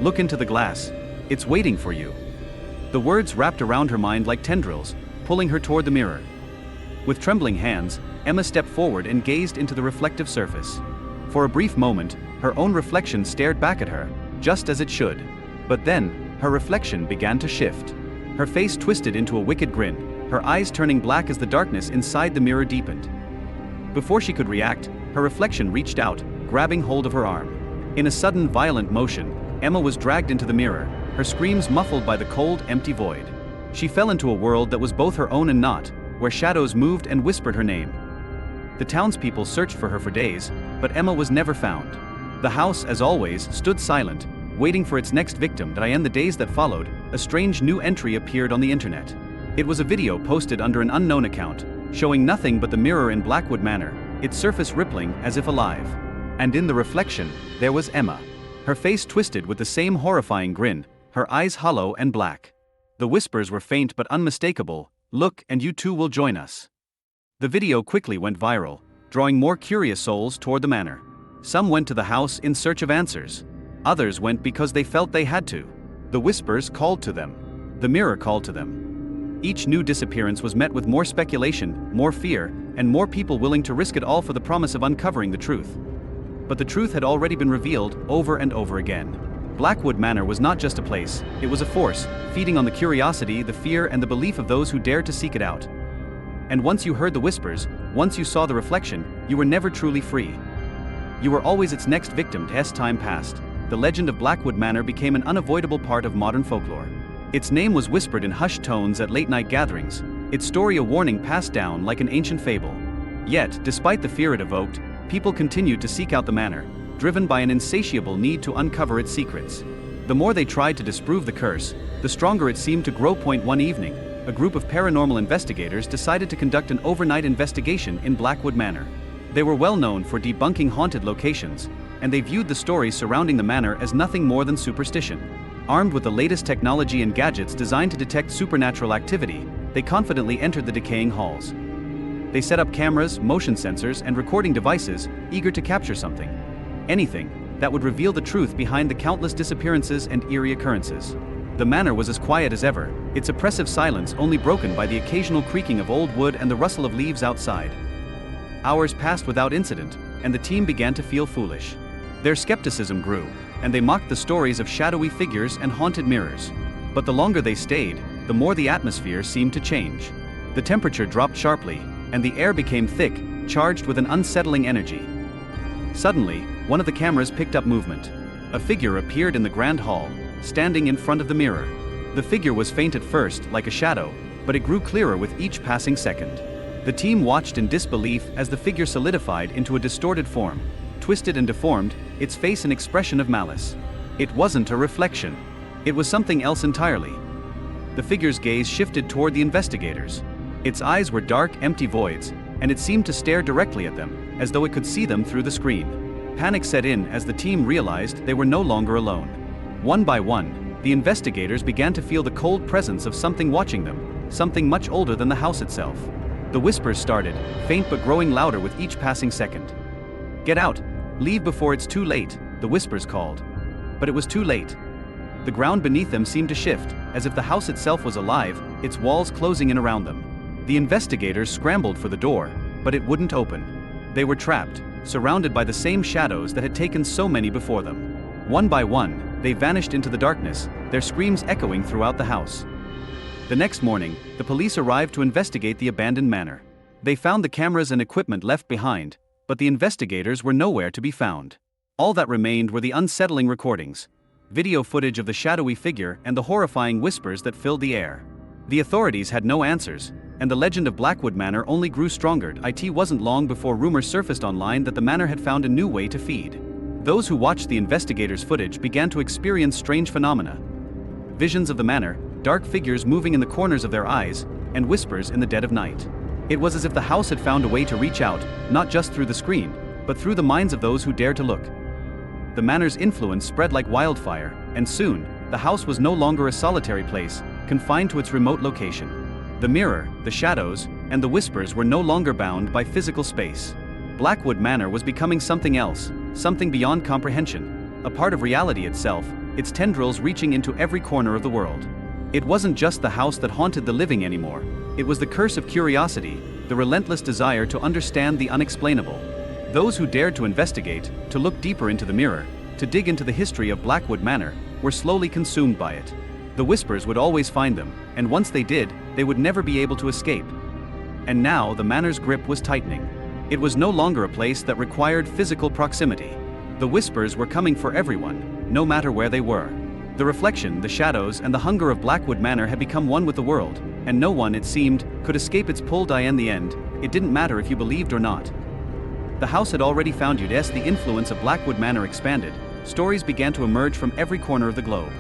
A: Look into the glass. It's waiting for you." The words wrapped around her mind like tendrils, pulling her toward the mirror. With trembling hands, Emma stepped forward and gazed into the reflective surface. For a brief moment, her own reflection stared back at her, just as it should. But then, her reflection began to shift. Her face twisted into a wicked grin, her eyes turning black as the darkness inside the mirror deepened. Before she could react, her reflection reached out, grabbing hold of her arm. In a sudden, violent motion, Emma was dragged into the mirror, her screams muffled by the cold, empty void. She fell into a world that was both her own and not, where shadows moved and whispered her name. The townspeople searched for her for days, but Emma was never found. The house, as always, stood silent, waiting for its next victim. In the days that followed, a strange new entry appeared on the internet. It was a video posted under an unknown account, showing nothing but the mirror in Blackwood Manor, its surface rippling as if alive. And in the reflection, there was Emma. Her face twisted with the same horrifying grin, her eyes hollow and black. The whispers were faint but unmistakable. "Look, and you too will join us." The video quickly went viral, drawing more curious souls toward the manor. Some went to the house in search of answers. Others went because they felt they had to. The whispers called to them. The mirror called to them. Each new disappearance was met with more speculation, more fear, and more people willing to risk it all for the promise of uncovering the truth. But the truth had already been revealed over and over again. Blackwood Manor was not just a place, it was a force, feeding on the curiosity, the fear, and the belief of those who dared to seek it out. And once you heard the whispers, once you saw the reflection, you were never truly free. You were always its next victim. As time passed, the legend of Blackwood Manor became an unavoidable part of modern folklore. Its name was whispered in hushed tones at late-night gatherings, its story a warning passed down like an ancient fable. Yet, despite the fear it evoked, people continued to seek out the manor, driven by an insatiable need to uncover its secrets. The more they tried to disprove the curse, the stronger it seemed to grow. One evening, a group of paranormal investigators decided to conduct an overnight investigation in Blackwood Manor. They were well known for debunking haunted locations, and they viewed the stories surrounding the manor as nothing more than superstition. Armed with the latest technology and gadgets designed to detect supernatural activity, they confidently entered the decaying halls. They set up cameras, motion sensors, and recording devices, eager to capture something. Anything that would reveal the truth behind the countless disappearances and eerie occurrences. The manor was as quiet as ever, its oppressive silence only broken by the occasional creaking of old wood and the rustle of leaves outside. Hours passed without incident, and the team began to feel foolish. Their skepticism grew, and they mocked the stories of shadowy figures and haunted mirrors. But the longer they stayed, the more the atmosphere seemed to change. The temperature dropped sharply, and the air became thick, charged with an unsettling energy. Suddenly, one of the cameras picked up movement. A figure appeared in the grand hall, standing in front of the mirror. The figure was faint at first, like a shadow, but it grew clearer with each passing second. The team watched in disbelief as the figure solidified into a distorted form, twisted and deformed, its face an expression of malice. It wasn't a reflection. It was something else entirely. The figure's gaze shifted toward the investigators. Its eyes were dark, empty voids, and it seemed to stare directly at them, as though it could see them through the screen. Panic set in as the team realized they were no longer alone. One by one, the investigators began to feel the cold presence of something watching them, something much older than the house itself. The whispers started, faint but growing louder with each passing second. "Get out! Leave before it's too late," the whispers called. But it was too late. The ground beneath them seemed to shift, as if the house itself was alive, its walls closing in around them. The investigators scrambled for the door, but it wouldn't open. They were trapped, surrounded by the same shadows that had taken so many before them. One by one, they vanished into the darkness, their screams echoing throughout the house. The next morning, the police arrived to investigate the abandoned manor. They found the cameras and equipment left behind, but the investigators were nowhere to be found. All that remained were the unsettling recordings, video footage of the shadowy figure and the horrifying whispers that filled the air. The authorities had no answers, and the legend of Blackwood Manor only grew stronger. It wasn't long before rumors surfaced online that the manor had found a new way to feed. Those who watched the investigators' footage began to experience strange phenomena. Visions of the manor, dark figures moving in the corners of their eyes, and whispers in the dead of night. It was as if the house had found a way to reach out, not just through the screen, but through the minds of those who dared to look. The manor's influence spread like wildfire, and soon, the house was no longer a solitary place, confined to its remote location. The mirror, the shadows, and the whispers were no longer bound by physical space. Blackwood Manor was becoming something else, something beyond comprehension, a part of reality itself, its tendrils reaching into every corner of the world. It wasn't just the house that haunted the living anymore, it was the curse of curiosity, the relentless desire to understand the unexplainable. Those who dared to investigate, to look deeper into the mirror, to dig into the history of Blackwood Manor, were slowly consumed by it. The whispers would always find them, and once they did, they would never be able to escape. And now the manor's grip was tightening. It was no longer a place that required physical proximity. The whispers were coming for everyone, no matter where they were. The reflection, the shadows, and the hunger of Blackwood Manor had become one with the world, and no one, it seemed, could escape its pull. In the end, it didn't matter if you believed or not. The house had already found you. As the influence of Blackwood Manor expanded, stories began to emerge from every corner of the globe.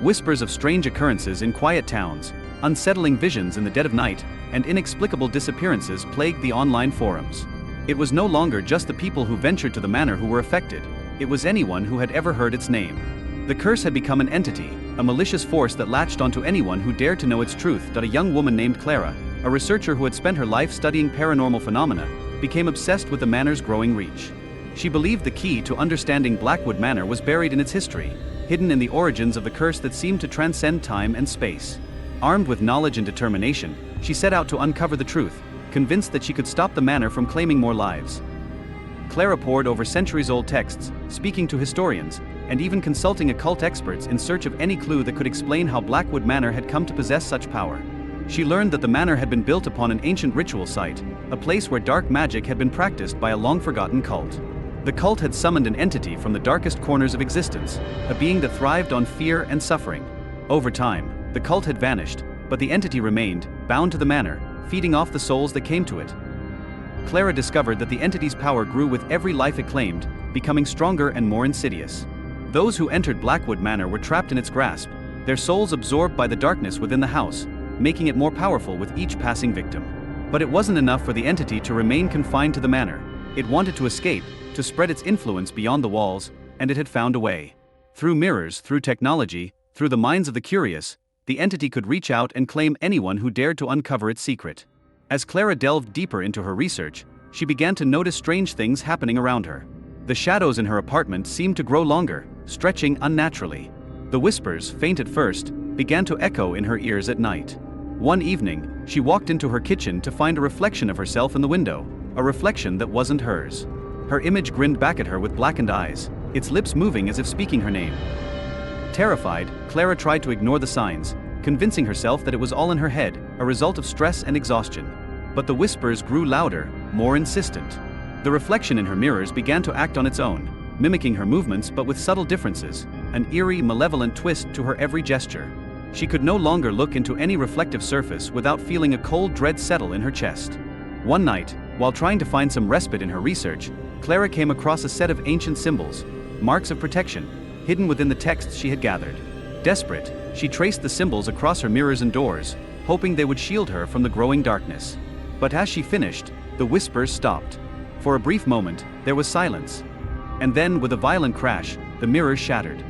A: Whispers of strange occurrences in quiet towns, unsettling visions in the dead of night, and inexplicable disappearances plagued the online forums. It was no longer just the people who ventured to the manor who were affected, it was anyone who had ever heard its name. The curse had become an entity, a malicious force that latched onto anyone who dared to know its truth. A young woman named Clara, a researcher who had spent her life studying paranormal phenomena, became obsessed with the manor's growing reach. She believed the key to understanding Blackwood Manor was buried in its history, hidden in the origins of the curse that seemed to transcend time and space. Armed with knowledge and determination, she set out to uncover the truth, convinced that she could stop the manor from claiming more lives. Clara pored over centuries-old texts, speaking to historians, and even consulting occult experts in search of any clue that could explain how Blackwood Manor had come to possess such power. She learned that the manor had been built upon an ancient ritual site, a place where dark magic had been practiced by a long-forgotten cult. The cult had summoned an entity from the darkest corners of existence, a being that thrived on fear and suffering. Over time, the cult had vanished, but the entity remained, bound to the manor, feeding off the souls that came to it. Clara discovered that the entity's power grew with every life it claimed, becoming stronger and more insidious. Those who entered Blackwood Manor were trapped in its grasp, their souls absorbed by the darkness within the house, making it more powerful with each passing victim. But it wasn't enough for the entity to remain confined to the manor. It wanted to escape, to spread its influence beyond the walls, and it had found a way. Through mirrors, through technology, through the minds of the curious, the entity could reach out and claim anyone who dared to uncover its secret. As Clara delved deeper into her research, she began to notice strange things happening around her. The shadows in her apartment seemed to grow longer, stretching unnaturally. The whispers, faint at first, began to echo in her ears at night. One evening, she walked into her kitchen to find a reflection of herself in the window, a reflection that wasn't hers. Her image grinned back at her with blackened eyes, its lips moving as if speaking her name. Terrified, Clara tried to ignore the signs, convincing herself that it was all in her head, a result of stress and exhaustion. But the whispers grew louder, more insistent. The reflection in her mirrors began to act on its own, mimicking her movements but with subtle differences, an eerie, malevolent twist to her every gesture. She could no longer look into any reflective surface without feeling a cold dread settle in her chest. One night, while trying to find some respite in her research, Clara came across a set of ancient symbols, marks of protection, hidden within the texts she had gathered. Desperate, she traced the symbols across her mirrors and doors, hoping they would shield her from the growing darkness. But as she finished, the whispers stopped. For a brief moment, there was silence. And then, with a violent crash, the mirrors shattered.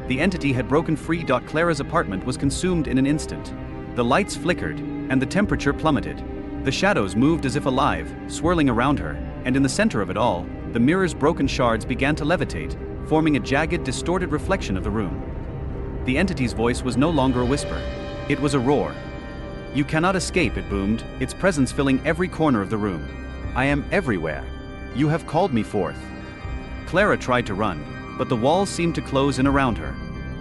A: The entity had broken free. Clara's apartment was consumed in an instant. The lights flickered, and the temperature plummeted. The shadows moved as if alive, swirling around her, and in the center of it all, the mirror's broken shards began to levitate, forming a jagged, distorted reflection of the room. The entity's voice was no longer a whisper. It was a roar. "You cannot escape," it boomed, its presence filling every corner of the room. "I am everywhere. You have called me forth." Clara tried to run, but the walls seemed to close in around her.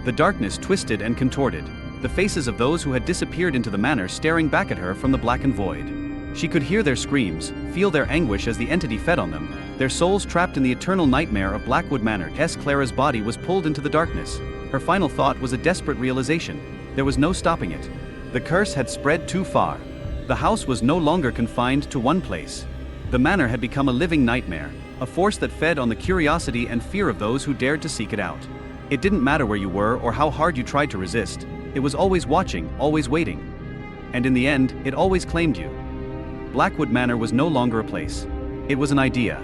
A: The darkness twisted and contorted, the faces of those who had disappeared into the manor staring back at her from the blackened void. She could hear their screams, feel their anguish as the entity fed on them, their souls trapped in the eternal nightmare of Blackwood Manor. Clara's body was pulled into the darkness. Her final thought was a desperate realization. There was no stopping it. The curse had spread too far. The house was no longer confined to one place. The manor had become a living nightmare, a force that fed on the curiosity and fear of those who dared to seek it out. It didn't matter where you were or how hard you tried to resist, it was always watching, always waiting. And in the end, it always claimed you. Blackwood Manor was no longer a place. It was an idea.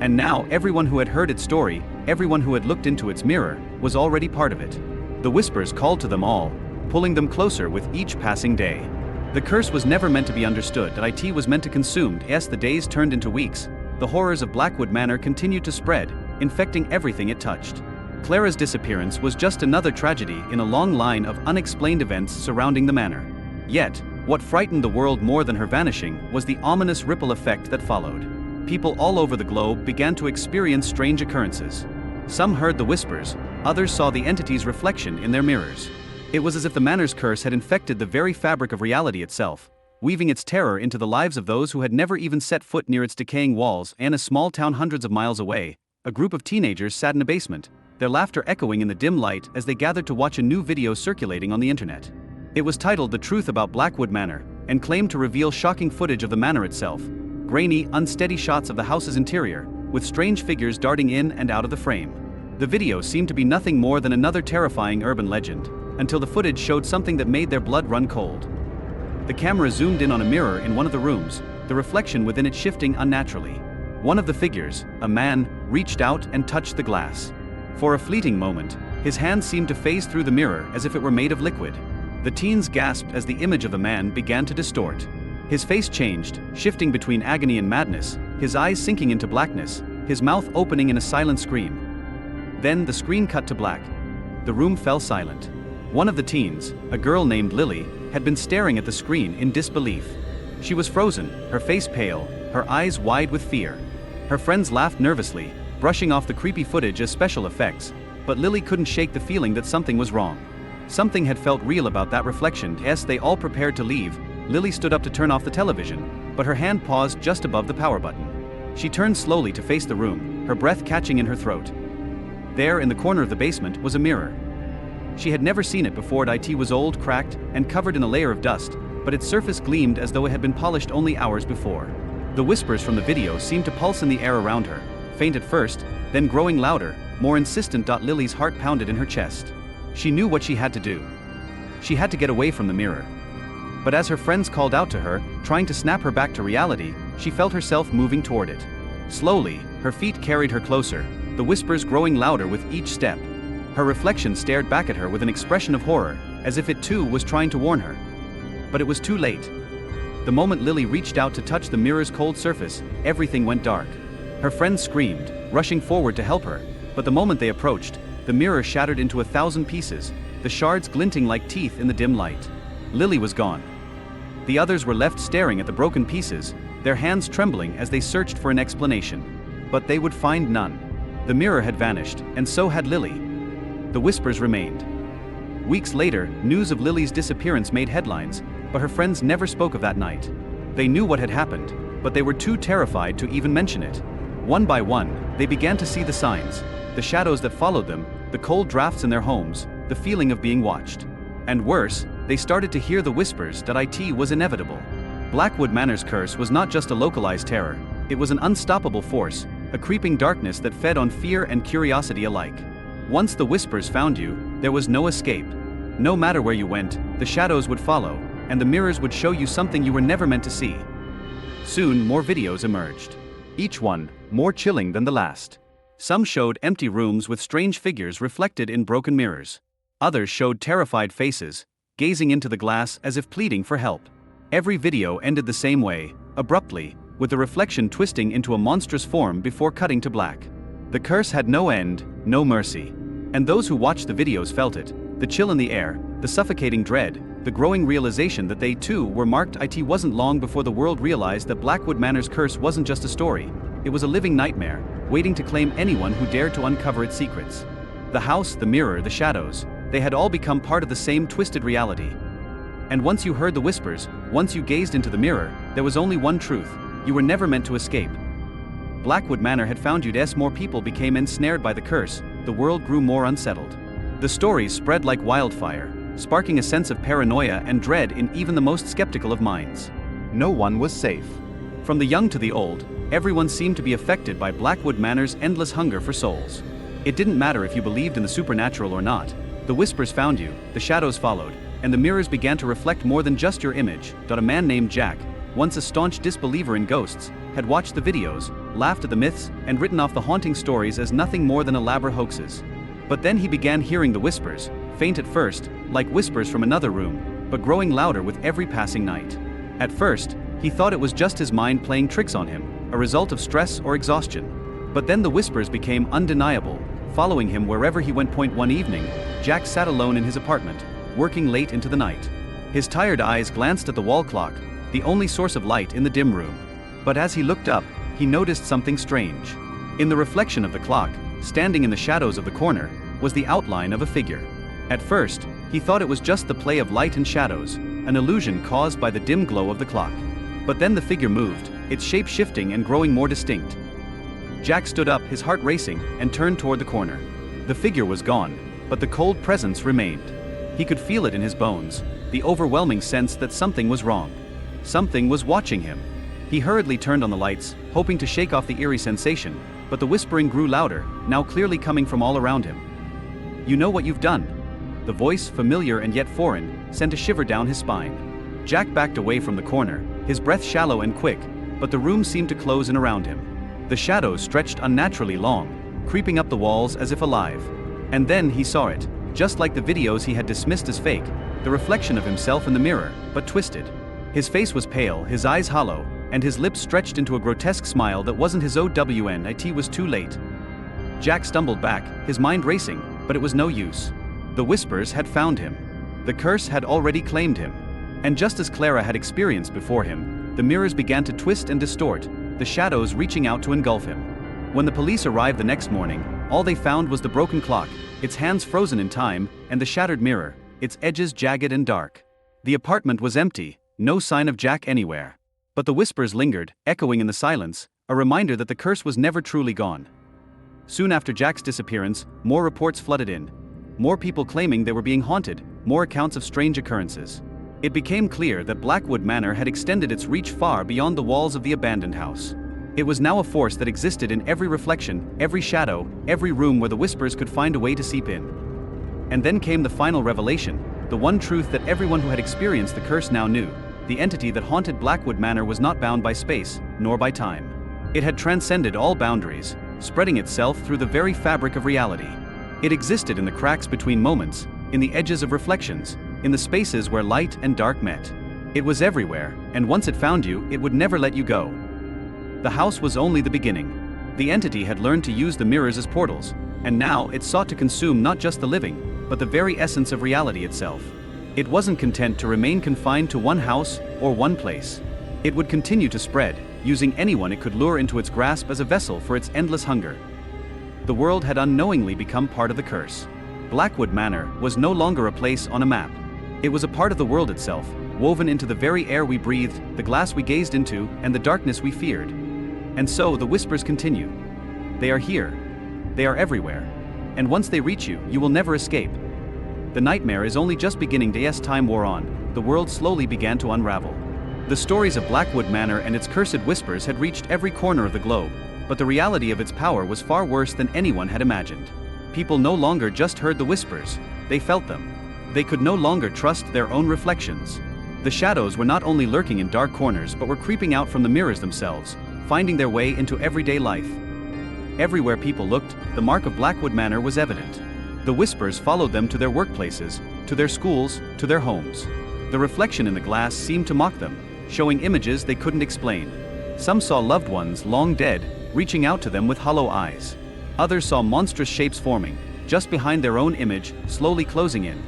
A: And now, everyone who had heard its story, everyone who had looked into its mirror, was already part of it. The whispers called to them all, pulling them closer with each passing day. The curse was never meant to be understood, that it was meant to consume. As the days turned into weeks, the horrors of Blackwood Manor continued to spread, infecting everything it touched. Clara's disappearance was just another tragedy in a long line of unexplained events surrounding the manor. Yet, what frightened the world more than her vanishing was the ominous ripple effect that followed. People all over the globe began to experience strange occurrences. Some heard the whispers, others saw the entity's reflection in their mirrors. It was as if the manor's curse had infected the very fabric of reality itself, weaving its terror into the lives of those who had never even set foot near its decaying walls. In a small town hundreds of miles away, a group of teenagers sat in a basement, their laughter echoing in the dim light as they gathered to watch a new video circulating on the internet. It was titled "The Truth About Blackwood Manor," and claimed to reveal shocking footage of the manor itself, grainy, unsteady shots of the house's interior, with strange figures darting in and out of the frame. The video seemed to be nothing more than another terrifying urban legend, until the footage showed something that made their blood run cold. The camera zoomed in on a mirror in one of the rooms, the reflection within it shifting unnaturally. One of the figures, a man, reached out and touched the glass. For a fleeting moment, his hand seemed to phase through the mirror as if it were made of liquid. The teens gasped as the image of the man began to distort. His face changed, shifting between agony and madness, his eyes sinking into blackness, his mouth opening in a silent scream. Then the screen cut to black. The room fell silent. One of the teens, a girl named Lily, had been staring at the screen in disbelief. She was frozen, her face pale, her eyes wide with fear. Her friends laughed nervously, brushing off the creepy footage as special effects, but Lily couldn't shake the feeling that something was wrong. Something had felt real about that reflection. As they all prepared to leave, Lily stood up to turn off the television, but her hand paused just above the power button. She turned slowly to face the room, her breath catching in her throat. There, in the corner of the basement, was a mirror. She had never seen it before. It was old, cracked, and covered in a layer of dust, but its surface gleamed as though it had been polished only hours before. The whispers from the video seemed to pulse in the air around her, faint at first, then growing louder, more insistent. Lily's heart pounded in her chest. She knew what she had to do. She had to get away from the mirror. But as her friends called out to her, trying to snap her back to reality, she felt herself moving toward it. Slowly, her feet carried her closer, the whispers growing louder with each step. Her reflection stared back at her with an expression of horror, as if it too was trying to warn her. But it was too late. The moment Lily reached out to touch the mirror's cold surface, everything went dark. Her friends screamed, rushing forward to help her, but the moment they approached, the mirror shattered into 1,000 pieces, the shards glinting like teeth in the dim light. Lily was gone. The others were left staring at the broken pieces, their hands trembling as they searched for an explanation. But they would find none. The mirror had vanished, and so had Lily. The whispers remained. Weeks later, news of Lily's disappearance made headlines, but her friends never spoke of that night. They knew what had happened, but they were too terrified to even mention it. One by one, they began to see the signs, the shadows that followed them, the cold drafts in their homes, the feeling of being watched. And worse, they started to hear the whispers that it was inevitable. Blackwood Manor's curse was not just a localized terror, it was an unstoppable force, a creeping darkness that fed on fear and curiosity alike. Once the whispers found you, there was no escape. No matter where you went, the shadows would follow, and the mirrors would show you something you were never meant to see. Soon, more videos emerged. Each one, more chilling than the last. Some showed empty rooms with strange figures reflected in broken mirrors. Others showed terrified faces, gazing into the glass as if pleading for help. Every video ended the same way, abruptly, with the reflection twisting into a monstrous form before cutting to black. The curse had no end, no mercy. And those who watched the videos felt it, the chill in the air, the suffocating dread, the growing realization that they too were marked. It wasn't long before the world realized that Blackwood Manor's curse wasn't just a story, it was a living nightmare, waiting to claim anyone who dared to uncover its secrets. The house, the mirror, the shadows, they had all become part of the same twisted reality. And once you heard the whispers, once you gazed into the mirror, there was only one truth: you were never meant to escape. Blackwood Manor had found you. As more people became ensnared by the curse, the world grew more unsettled. The stories spread like wildfire, sparking a sense of paranoia and dread in even the most skeptical of minds.
B: No one was safe.
A: From the young to the old, everyone seemed to be affected by Blackwood Manor's endless hunger for souls. It didn't matter if you believed in the supernatural or not. The whispers found you, the shadows followed, and the mirrors began to reflect more than just your image. A man named Jack, once a staunch disbeliever in ghosts, had watched the videos, laughed at the myths, and written off the haunting stories as nothing more than elaborate hoaxes. But then he began hearing the whispers, faint at first, like whispers from another room, but growing louder with every passing night. At first, He thought it was just his mind playing tricks on him, a result of stress or exhaustion. But then the whispers became undeniable, following him wherever he went. One evening, Jack sat alone in his apartment, working late into the night. His tired eyes glanced at the wall clock, the only source of light in the dim room. But as he looked up, he noticed something strange. In the reflection of the clock, standing in the shadows of the corner, was the outline of a figure. At first, he thought it was just the play of light and shadows, an illusion caused by the dim glow of the clock. But then the figure moved, its shape shifting and growing more distinct. Jack stood up, his heart racing, and turned toward the corner. The figure was gone, but the cold presence remained. He could feel it in his bones, the overwhelming sense that something was wrong. Something was watching him. He hurriedly turned on the lights, hoping to shake off the eerie sensation, but the whispering grew louder, now clearly coming from all around him. "You know what you've done." The voice, familiar and yet foreign, sent a shiver down his spine. Jack backed away from the corner, his breath shallow and quick, but the room seemed to close in around him. The shadows stretched unnaturally long, creeping up the walls as if alive. And then he saw it, just like the videos he had dismissed as fake, the reflection of himself in the mirror, but twisted. His face was pale, his eyes hollow, and his lips stretched into a grotesque smile that wasn't his own. It was too late. Jack stumbled back, his mind racing, but it was no use. The whispers had found him. The curse had already claimed him. And just as Clara had experienced before him, the mirrors began to twist and distort, the shadows reaching out to engulf him. When the police arrived the next morning, all they found was the broken clock, its hands frozen in time, and the shattered mirror, its edges jagged and dark. The apartment was empty, no sign of Jack anywhere. But the whispers lingered, echoing in the silence, a reminder that the curse was never truly gone. Soon after Jack's disappearance, more reports flooded in. More people claiming they were being haunted, more accounts of strange occurrences. It became clear that Blackwood Manor had extended its reach far beyond the walls of the abandoned house. It was now a force that existed in every reflection, every shadow, every room where the whispers could find a way to seep in. And then came the final revelation, the one truth that everyone who had experienced the curse now knew. The entity that haunted Blackwood Manor was not bound by space, nor by time. It had transcended all boundaries, spreading itself through the very fabric of reality. It existed in the cracks between moments, in the edges of reflections, in the spaces where light and dark met. It was everywhere, and once it found you, it would never let you go. The house was only the beginning. The entity had learned to use the mirrors as portals, and now it sought to consume not just the living, but the very essence of reality itself. It wasn't content to remain confined to one house or one place. It would continue to spread, using anyone it could lure into its grasp as a vessel for its endless hunger. The world had unknowingly become part of the curse. Blackwood Manor was no longer a place on a map. It was a part of the world itself, woven into the very air we breathed, the glass we gazed into, and the darkness we feared. And so the whispers continue. They are here. They are everywhere. And once they reach you, you will never escape. The nightmare is only just beginning. As time wore on, the world slowly began to unravel. The stories of Blackwood Manor and its cursed whispers had reached every corner of the globe, but the reality of its power was far worse than anyone had imagined. People no longer just heard the whispers, they felt them. They could no longer trust their own reflections. The shadows were not only lurking in dark corners but were creeping out from the mirrors themselves, finding their way into everyday life. Everywhere people looked, the mark of Blackwood Manor was evident. The whispers followed them to their workplaces, to their schools, to their homes. The reflection in the glass seemed to mock them, showing images they couldn't explain. Some saw loved ones long dead, reaching out to them with hollow eyes. Others saw monstrous shapes forming, just behind their own image, slowly closing in.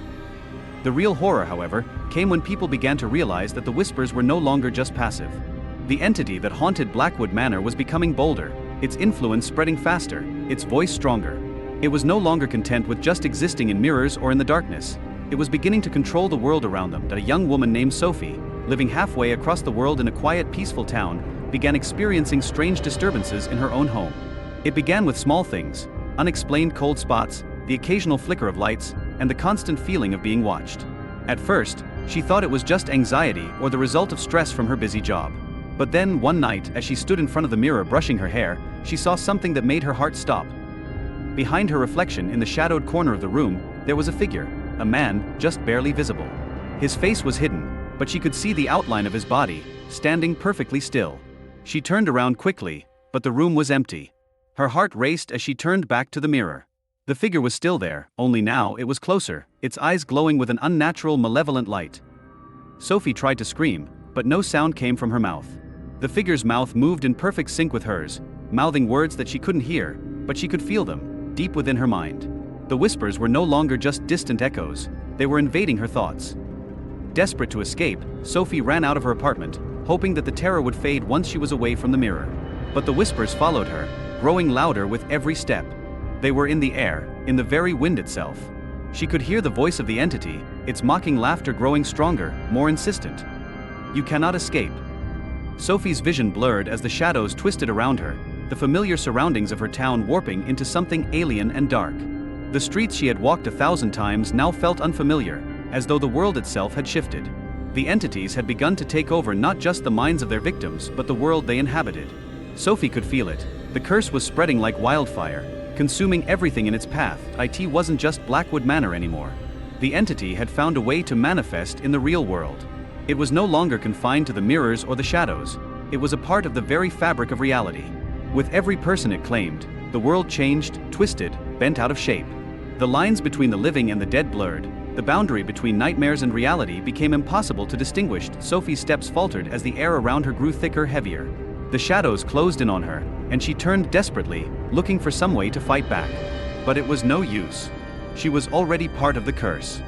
A: The real horror, however, came when people began to realize that the whispers were no longer just passive. The entity that haunted Blackwood Manor was becoming bolder, its influence spreading faster, its voice stronger. It was no longer content with just existing in mirrors or in the darkness. It was beginning to control the world around them. That a young woman named Sophie, living halfway across the world in a quiet, peaceful town, began experiencing strange disturbances in her own home. It began with small things, unexplained cold spots, the occasional flicker of lights, and the constant feeling of being watched. At first, she thought it was just anxiety or the result of stress from her busy job. But then, one night, as she stood in front of the mirror brushing her hair, she saw something that made her heart stop. Behind her reflection in the shadowed corner of the room, there was a figure, a man, just barely visible. His face was hidden, but she could see the outline of his body, standing perfectly still. She turned around quickly, but the room was empty. Her heart raced as she turned back to the mirror. The figure was still there, only now it was closer, its eyes glowing with an unnatural, malevolent light. Sophie tried to scream, but no sound came from her mouth. The figure's mouth moved in perfect sync with hers, mouthing words that she couldn't hear, but she could feel them, deep within her mind. The whispers were no longer just distant echoes, they were invading her thoughts. Desperate to escape, Sophie ran out of her apartment, hoping that the terror would fade once she was away from the mirror. But the whispers followed her, growing louder with every step. They were in the air, in the very wind itself. She could hear the voice of the entity, its mocking laughter growing stronger, more insistent. "You cannot escape." Sophie's vision blurred as the shadows twisted around her, the familiar surroundings of her town warping into something alien and dark. The streets she had walked 1,000 times now felt unfamiliar, as though the world itself had shifted. The entities had begun to take over not just the minds of their victims but the world they inhabited. Sophie could feel it. The curse was spreading like wildfire, consuming everything in its path. It wasn't just Blackwood Manor anymore. The entity had found a way to manifest in the real world. It was no longer confined to the mirrors or the shadows. It was a part of the very fabric of reality. With every person it claimed, the world changed, twisted, bent out of shape. The lines between the living and the dead blurred. The boundary between nightmares and reality became impossible to distinguish. Sophie's steps faltered as the air around her grew thicker, heavier. The shadows closed in on her, and she turned desperately, looking for some way to fight back. But it was no use. She was already part of the curse.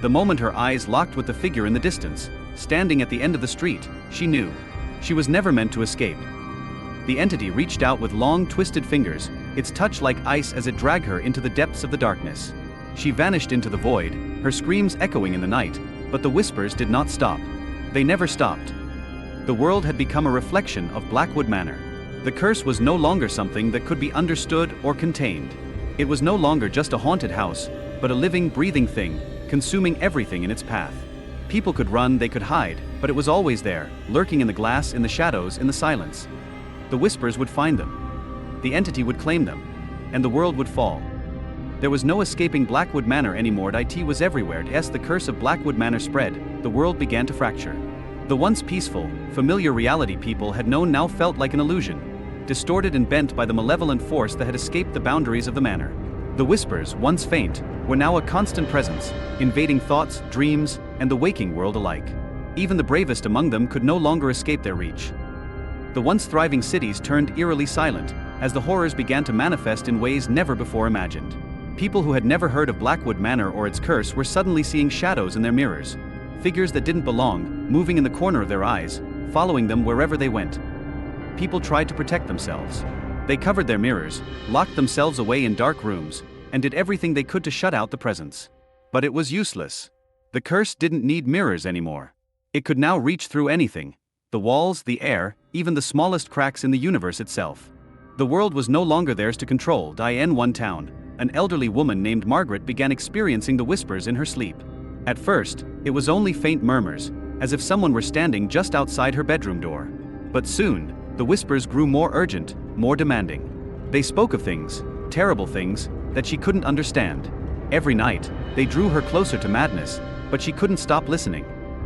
A: The moment her eyes locked with the figure in the distance, standing at the end of the street, she knew. She was never meant to escape. The entity reached out with long, twisted fingers, its touch like ice as it dragged her into the depths of the darkness. She vanished into the void, her screams echoing in the night, but the whispers did not stop. They never stopped. The world had become a reflection of Blackwood Manor. The curse was no longer something that could be understood or contained. It was no longer just a haunted house, but a living, breathing thing, consuming everything in its path. People could run, they could hide, but it was always there, lurking in the glass, in the shadows, in the silence. The whispers would find them. The entity would claim them. And the world would fall. There was no escaping Blackwood Manor anymore. It was everywhere. As the curse of Blackwood Manor spread, the world began to fracture. The once peaceful, familiar reality people had known now felt like an illusion, distorted and bent by the malevolent force that had escaped the boundaries of the manor. The whispers, once faint, were now a constant presence, invading thoughts, dreams, and the waking world alike. Even the bravest among them could no longer escape their reach. The once thriving cities turned eerily silent, as the horrors began to manifest in ways never before imagined. People who had never heard of Blackwood Manor or its curse were suddenly seeing shadows in their mirrors. Figures that didn't belong, moving in the corner of their eyes, following them wherever they went. People tried to protect themselves. They covered their mirrors, locked themselves away in dark rooms, and did everything they could to shut out the presence. But it was useless. The curse didn't need mirrors anymore. It could now reach through anything. The walls, the air, even the smallest cracks in the universe itself. The world was no longer theirs to control. In one town, an elderly woman named Margaret began experiencing the whispers in her sleep. At first, it was only faint murmurs, as if someone were standing just outside her bedroom door. But soon, the whispers grew more urgent, more demanding. They spoke of things, terrible things, that she couldn't understand. Every night, they drew her closer to madness, but she couldn't stop listening.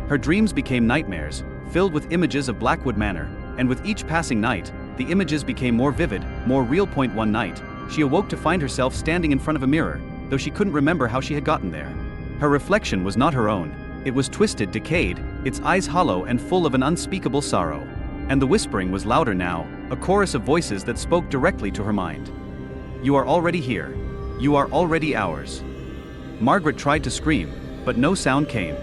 A: Her dreams became nightmares, filled with images of Blackwood Manor, and with each passing night, the images became more vivid, more real. One night, she awoke to find herself standing in front of a mirror, though she couldn't remember how she had gotten there. Her reflection was not her own. It was twisted, decayed, its eyes hollow and full of an unspeakable sorrow. And the whispering was louder now, a chorus of voices that spoke directly to her mind. "You are already here. You are already ours." Margaret tried to scream, but no sound came.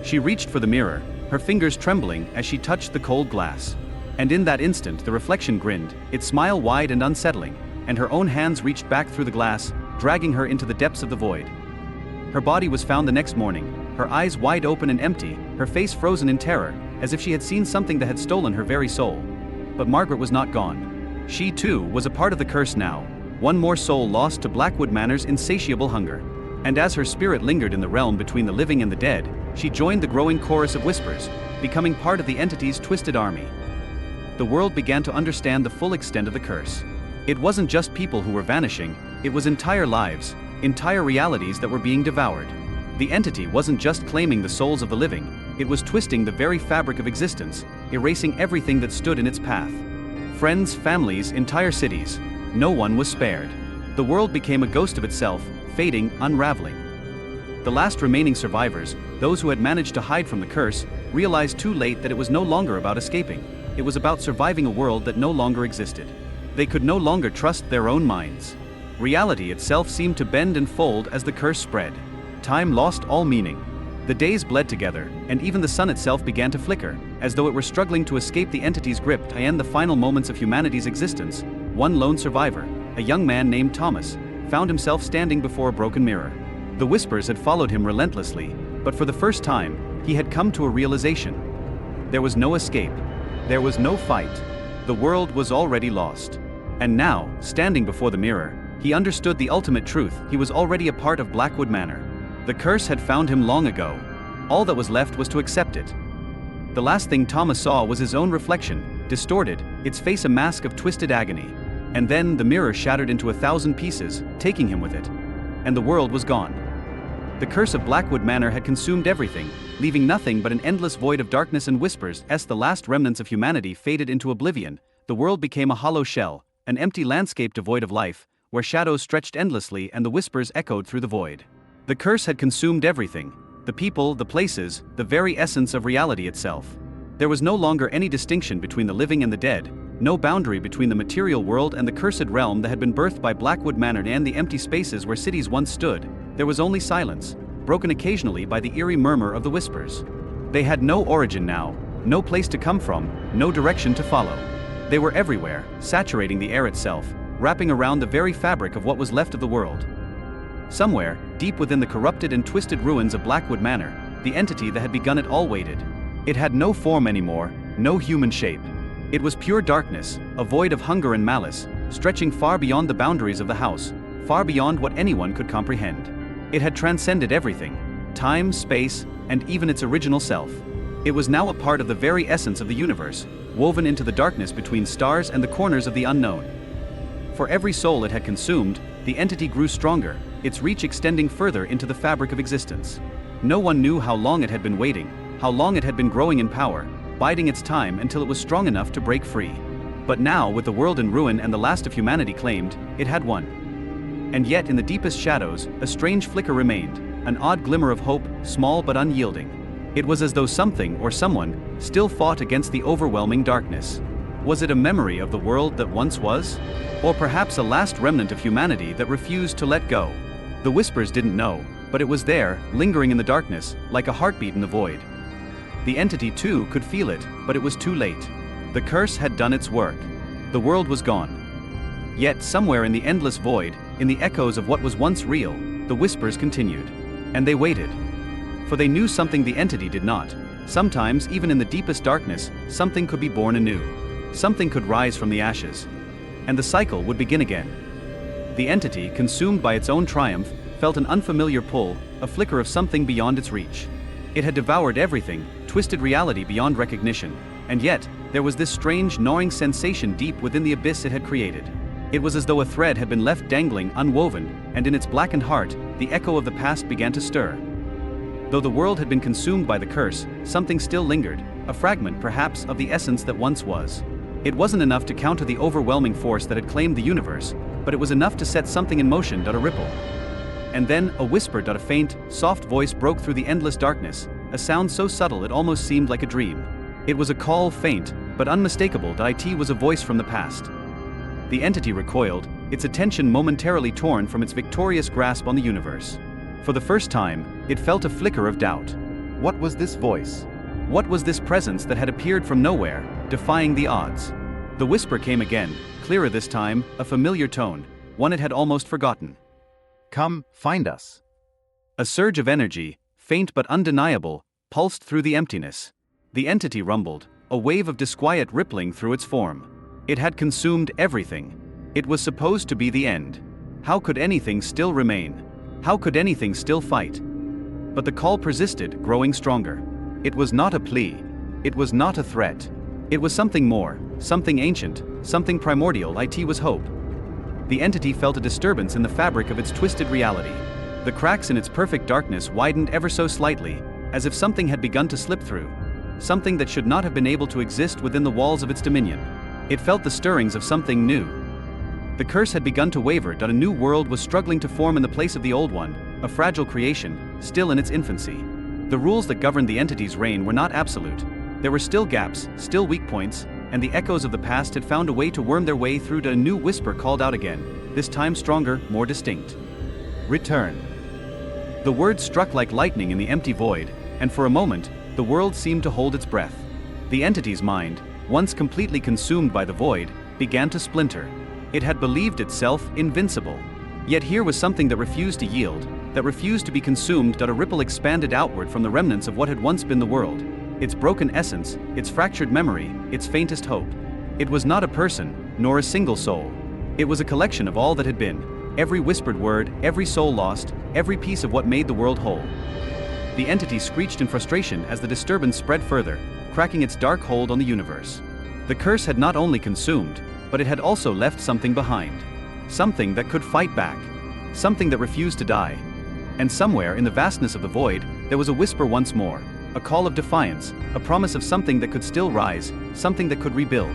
A: She reached for the mirror, her fingers trembling as she touched the cold glass. And in that instant the reflection grinned, its smile wide and unsettling, and her own hands reached back through the glass, dragging her into the depths of the void. Her body was found the next morning, her eyes wide open and empty, her face frozen in terror, as if she had seen something that had stolen her very soul. But Margaret was not gone. She too was a part of the curse now, one more soul lost to Blackwood Manor's insatiable hunger. And as her spirit lingered in the realm between the living and the dead, she joined the growing chorus of whispers, becoming part of the entity's twisted army. The world began to understand the full extent of the curse. It wasn't just people who were vanishing, it was entire lives, entire realities that were being devoured. The entity wasn't just claiming the souls of the living, it was twisting the very fabric of existence, erasing everything that stood in its path. Friends, families, entire cities. No one was spared. The world became a ghost of itself, fading, unraveling. The last remaining survivors, those who had managed to hide from the curse, realized too late that it was no longer about escaping. It was about surviving a world that no longer existed. They could no longer trust their own minds. Reality itself seemed to bend and fold as the curse spread. Time lost all meaning. The days bled together, and even the sun itself began to flicker, as though it were struggling to escape the entity's grip to end the final moments of humanity's existence. One lone survivor, a young man named Thomas, found himself standing before a broken mirror. The whispers had followed him relentlessly, but for the first time, he had come to a realization. There was no escape. There was no fight. The world was already lost. And now, standing before the mirror, he understood the ultimate truth: he was already a part of Blackwood Manor. The curse had found him long ago. All that was left was to accept it. The last thing Thomas saw was his own reflection, distorted, its face a mask of twisted agony. And then the mirror shattered into 1,000 pieces, taking him with it. And the world was gone. The curse of Blackwood Manor had consumed everything, leaving nothing but an endless void of darkness and whispers. As the last remnants of humanity faded into oblivion, the world became a hollow shell, an empty landscape devoid of life, where shadows stretched endlessly and the whispers echoed through the void. The curse had consumed everything: the people, the places, the very essence of reality itself. There was no longer any distinction between the living and the dead, no boundary between the material world and the cursed realm that had been birthed by Blackwood Manor and the empty spaces where cities once stood. There was only silence, broken occasionally by the eerie murmur of the whispers. They had no origin now, no place to come from, no direction to follow. They were everywhere, saturating the air itself, wrapping around the very fabric of what was left of the world. Somewhere, deep within the corrupted and twisted ruins of Blackwood Manor, the entity that had begun it all waited. It had no form anymore, no human shape. It was pure darkness, a void of hunger and malice, stretching far beyond the boundaries of the house, far beyond what anyone could comprehend. It had transcended everything: time, space, and even its original self. It was now a part of the very essence of the universe, woven into the darkness between stars and the corners of the unknown. For every soul it had consumed, the entity grew stronger, its reach extending further into the fabric of existence. No one knew how long it had been waiting, how long it had been growing in power, biding its time until it was strong enough to break free. But now, with the world in ruin and the last of humanity claimed, it had won. And yet in the deepest shadows, a strange flicker remained, an odd glimmer of hope, small but unyielding. It was as though something or someone still fought against the overwhelming darkness. Was it a memory of the world that once was? Or perhaps a last remnant of humanity that refused to let go? The whispers didn't know, but it was there, lingering in the darkness, like a heartbeat in the void. The entity too could feel it, but it was too late. The curse had done its work. The world was gone. Yet somewhere in the endless void, in the echoes of what was once real, the whispers continued. And they waited. For they knew something the entity did not. Sometimes, even in the deepest darkness, something could be born anew. Something could rise from the ashes. And the cycle would begin again. The entity, consumed by its own triumph, felt an unfamiliar pull, a flicker of something beyond its reach. It had devoured everything, twisted reality beyond recognition, and yet, there was this strange gnawing sensation deep within the abyss it had created. It was as though a thread had been left dangling, unwoven, and in its blackened heart, the echo of the past began to stir. Though the world had been consumed by the curse, something still lingered, a fragment perhaps of the essence that once was. It wasn't enough to counter the overwhelming force that had claimed the universe, but it was enough to set something in motion. A ripple. And then, a whisper. A faint, soft voice broke through the endless darkness, a sound so subtle it almost seemed like a dream. It was a call, faint, but unmistakable. It was a voice from the past. The entity recoiled, its attention momentarily torn from its victorious grasp on the universe. For the first time, it felt a flicker of doubt.
B: What was this voice?
A: What was this presence that had appeared from nowhere, defying the odds? The whisper came again, clearer this time, a familiar tone, one it had almost forgotten.
B: Come, find us.
A: A surge of energy, faint but undeniable, pulsed through the emptiness. The entity rumbled, a wave of disquiet rippling through its form. It had consumed everything. It was supposed to be the end. How could anything still remain? How could anything still fight? But the call persisted, growing stronger. It was not a plea. It was not a threat. It was something more, something ancient, something primordial. It was hope. The entity felt a disturbance in the fabric of its twisted reality. The cracks in its perfect darkness widened ever so slightly, as if something had begun to slip through. Something that should not have been able to exist within the walls of its dominion. It felt the stirrings of something new. The curse had begun to waver. A new world was struggling to form in the place of the old one, a fragile creation, still in its infancy. The rules that governed the entity's reign were not absolute. There were still gaps, still weak points, and the echoes of the past had found a way to worm their way through to a new whisper called out again, this time stronger, more distinct. Return. The word struck like lightning in the empty void, and for a moment, the world seemed to hold its breath. The entity's mind, once completely consumed by the void, began to splinter. It had believed itself invincible. Yet here was something that refused to yield, that refused to be consumed. A ripple expanded outward from the remnants of what had once been the world. Its broken essence, its fractured memory, its faintest hope. It was not a person, nor a single soul. It was a collection of all that had been. Every whispered word, every soul lost, every piece of what made the world whole. The entity screeched in frustration as the disturbance spread further, cracking its dark hold on the universe. The curse had not only consumed, but it had also left something behind. Something that could fight back. Something that refused to die. And somewhere in the vastness of the void, there was a whisper once more. A call of defiance, a promise of something that could still rise, something that could rebuild.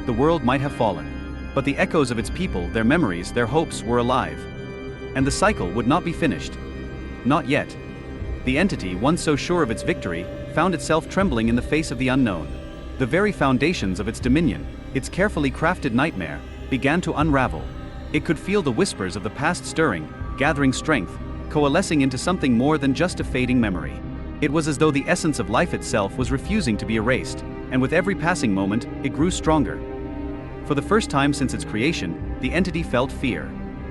A: The world might have fallen, but the echoes of its people, their memories, their hopes were alive. And the cycle would not be finished. Not yet. The entity, once so sure of its victory, found itself trembling in the face of the unknown. The very foundations of its dominion, its carefully crafted nightmare, began to unravel. It could feel the whispers of the past stirring, gathering strength, coalescing into something more than just a fading memory. It was as though the essence of life itself was refusing to be erased, and with every passing moment, it grew stronger. For the first time since its creation, the entity felt fear.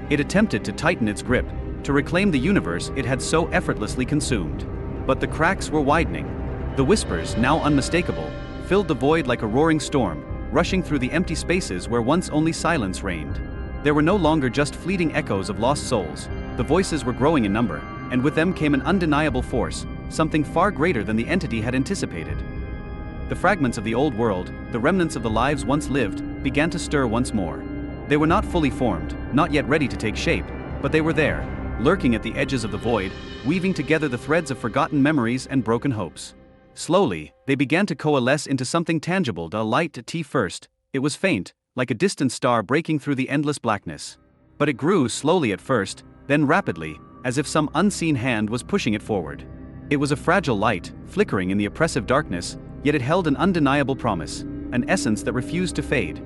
A: It attempted to tighten its grip, to reclaim the universe it had so effortlessly consumed. But the cracks were widening. The whispers, now unmistakable, filled the void like a roaring storm, rushing through the empty spaces where once only silence reigned. There were no longer just fleeting echoes of lost souls. The voices were growing in number, and with them came an undeniable force, something far greater than the entity had anticipated. The fragments of the old world, the remnants of the lives once lived, began to stir once more. They were not fully formed, not yet ready to take shape, but they were there, lurking at the edges of the void, weaving together the threads of forgotten memories and broken hopes. Slowly, they began to coalesce into something tangible. A light at first, it was faint, like a distant star breaking through the endless blackness. But it grew slowly at first, then rapidly, as if some unseen hand was pushing it forward. It was a fragile light, flickering in the oppressive darkness, yet it held an undeniable promise, an essence that refused to fade.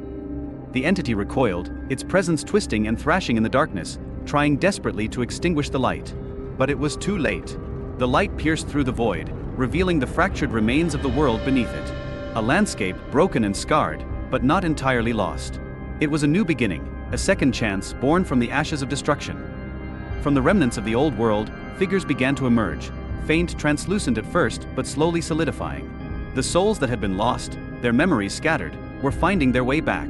A: The entity recoiled, its presence twisting and thrashing in the darkness, trying desperately to extinguish the light. But it was too late. The light pierced through the void, revealing the fractured remains of the world beneath it. A landscape broken and scarred, but not entirely lost. It was a new beginning, a second chance born from the ashes of destruction. From the remnants of the old world, figures began to emerge, faint, translucent at first, but slowly solidifying. The souls that had been lost, their memories scattered, were finding their way back.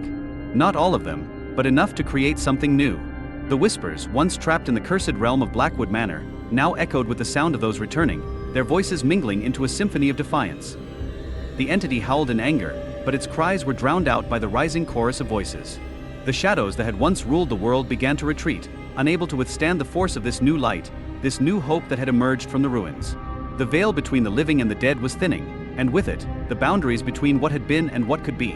A: Not all of them, but enough to create something new. The whispers, once trapped in the cursed realm of Blackwood Manor, now echoed with the sound of those returning, their voices mingling into a symphony of defiance. The entity howled in anger, but its cries were drowned out by the rising chorus of voices. The shadows that had once ruled the world began to retreat, unable to withstand the force of this new light, this new hope that had emerged from the ruins. The veil between the living and the dead was thinning, and with it, the boundaries between what had been and what could be.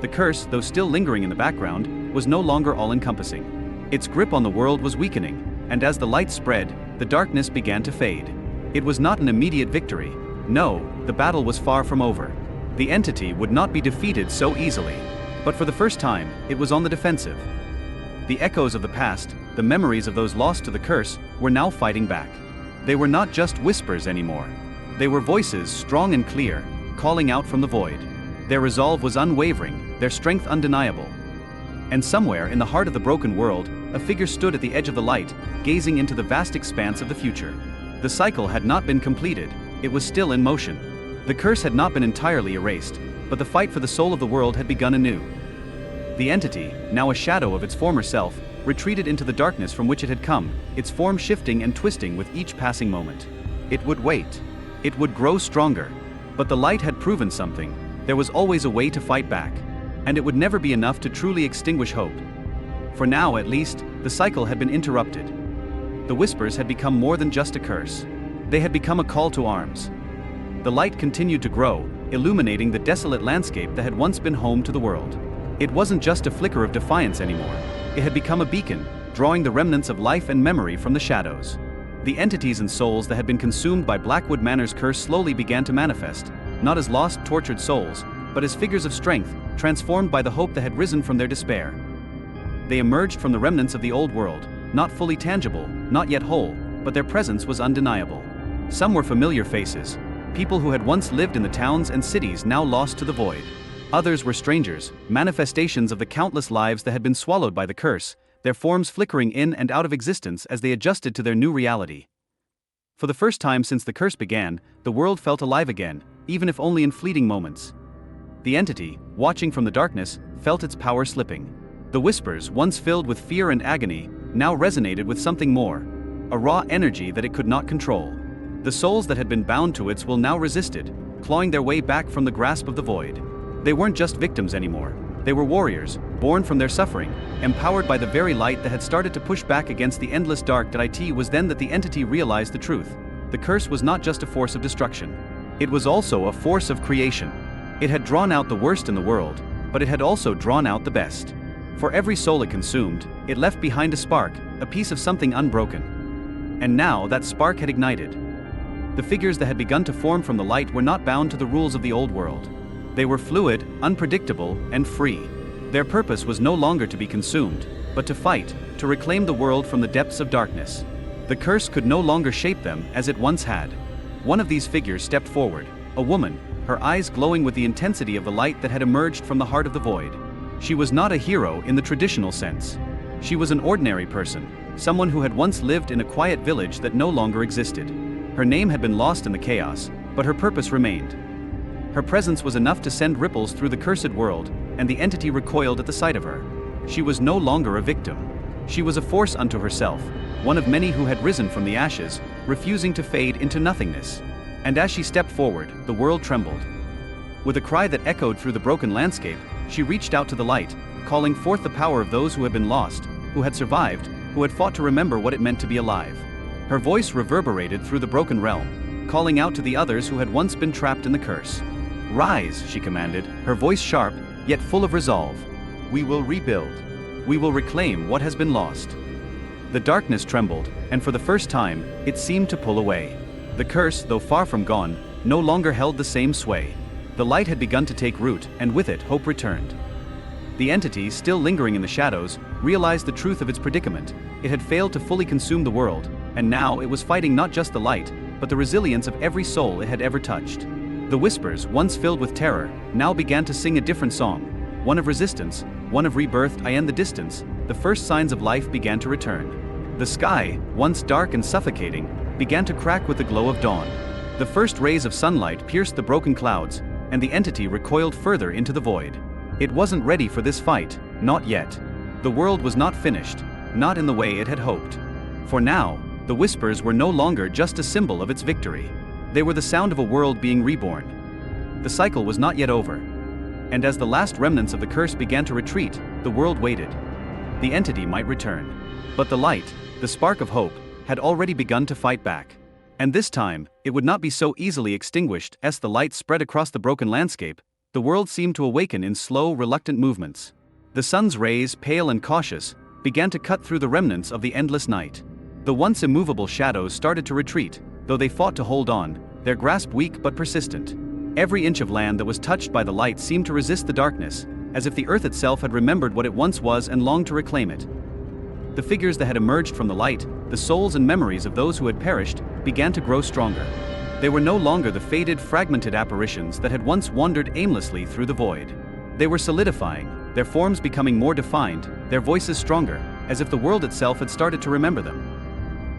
A: The curse, though still lingering in the background, was no longer all-encompassing. Its grip on the world was weakening, and as the light spread, the darkness began to fade. It was not an immediate victory. No, the battle was far from over. The entity would not be defeated so easily. But for the first time, it was on the defensive. The echoes of the past, the memories of those lost to the curse, were now fighting back. They were not just whispers anymore. They were voices strong and clear, calling out from the void. Their resolve was unwavering, their strength undeniable. And somewhere in the heart of the broken world, a figure stood at the edge of the light, gazing into the vast expanse of the future. The cycle had not been completed, it was still in motion. The curse had not been entirely erased, but the fight for the soul of the world had begun anew. The entity, now a shadow of its former self, retreated into the darkness from which it had come, its form shifting and twisting with each passing moment. It would wait. It would grow stronger. But the light had proven something. There was always a way to fight back. And it would never be enough to truly extinguish hope. For now, at least, the cycle had been interrupted. The whispers had become more than just a curse. They had become a call to arms. The light continued to grow, illuminating the desolate landscape that had once been home to the world. It wasn't just a flicker of defiance anymore. It had become a beacon, drawing the remnants of life and memory from the shadows. The entities and souls that had been consumed by Blackwood Manor's curse slowly began to manifest, not as lost, tortured souls, but as figures of strength, transformed by the hope that had risen from their despair. They emerged from the remnants of the old world, not fully tangible, not yet whole, but their presence was undeniable. Some were familiar faces, people who had once lived in the towns and cities now lost to the void. Others were strangers, manifestations of the countless lives that had been swallowed by the curse, their forms flickering in and out of existence as they adjusted to their new reality. For the first time since the curse began, the world felt alive again, even if only in fleeting moments. The entity, watching from the darkness, felt its power slipping. The whispers, once filled with fear and agony, now resonated with something more, a raw energy that it could not control. The souls that had been bound to its will now resisted, clawing their way back from the grasp of the void. They weren't just victims anymore. They were warriors, born from their suffering, empowered by the very light that had started to push back against the endless dark. It was then that the entity realized the truth. The curse was not just a force of destruction. It was also a force of creation. It had drawn out the worst in the world, but it had also drawn out the best. For every soul it consumed, it left behind a spark, a piece of something unbroken. And now that spark had ignited. The figures that had begun to form from the light were not bound to the rules of the old world. They were fluid, unpredictable, and free. Their purpose was no longer to be consumed, but to fight, to reclaim the world from the depths of darkness. The curse could no longer shape them as it once had. One of these figures stepped forward, a woman, her eyes glowing with the intensity of the light that had emerged from the heart of the void. She was not a hero in the traditional sense. She was an ordinary person, someone who had once lived in a quiet village that no longer existed. Her name had been lost in the chaos, but her purpose remained. Her presence was enough to send ripples through the cursed world, and the entity recoiled at the sight of her. She was no longer a victim. She was a force unto herself, one of many who had risen from the ashes, refusing to fade into nothingness. And as she stepped forward, the world trembled. With a cry that echoed through the broken landscape, she reached out to the light, calling forth the power of those who had been lost, who had survived, who had fought to remember what it meant to be alive. Her voice reverberated through the broken realm, calling out to the others who had once been trapped in the curse. "Rise," she commanded, her voice sharp, yet full of resolve. "We will rebuild. We will reclaim what has been lost." The darkness trembled, and for the first time, it seemed to pull away. The curse, though far from gone, no longer held the same sway. The light had begun to take root, and with it, hope returned. The entity, still lingering in the shadows, realized the truth of its predicament. It had failed to fully consume the world, and now it was fighting not just the light, but the resilience of every soul it had ever touched. The whispers, once filled with terror, now began to sing a different song, one of resistance, one of rebirth. In the distance, the first signs of life began to return. The sky, once dark and suffocating, began to crack with the glow of dawn. The first rays of sunlight pierced the broken clouds, and the entity recoiled further into the void. It wasn't ready for this fight, not yet. The world was not finished, not in the way it had hoped. For now, the whispers were no longer just a symbol of its victory. They were the sound of a world being reborn. The cycle was not yet over. And as the last remnants of the curse began to retreat, the world waited. The entity might return. But the light, the spark of hope, had already begun to fight back. And this time, it would not be so easily extinguished. As the light spread across the broken landscape, the world seemed to awaken in slow, reluctant movements. The sun's rays, pale and cautious, began to cut through the remnants of the endless night. The once immovable shadows started to retreat, though they fought to hold on, their grasp weak but persistent. Every inch of land that was touched by the light seemed to resist the darkness, as if the earth itself had remembered what it once was and longed to reclaim it. The figures that had emerged from the light, the souls and memories of those who had perished, began to grow stronger. They were no longer the faded, fragmented apparitions that had once wandered aimlessly through the void. They were solidifying, their forms becoming more defined, their voices stronger, as if the world itself had started to remember them.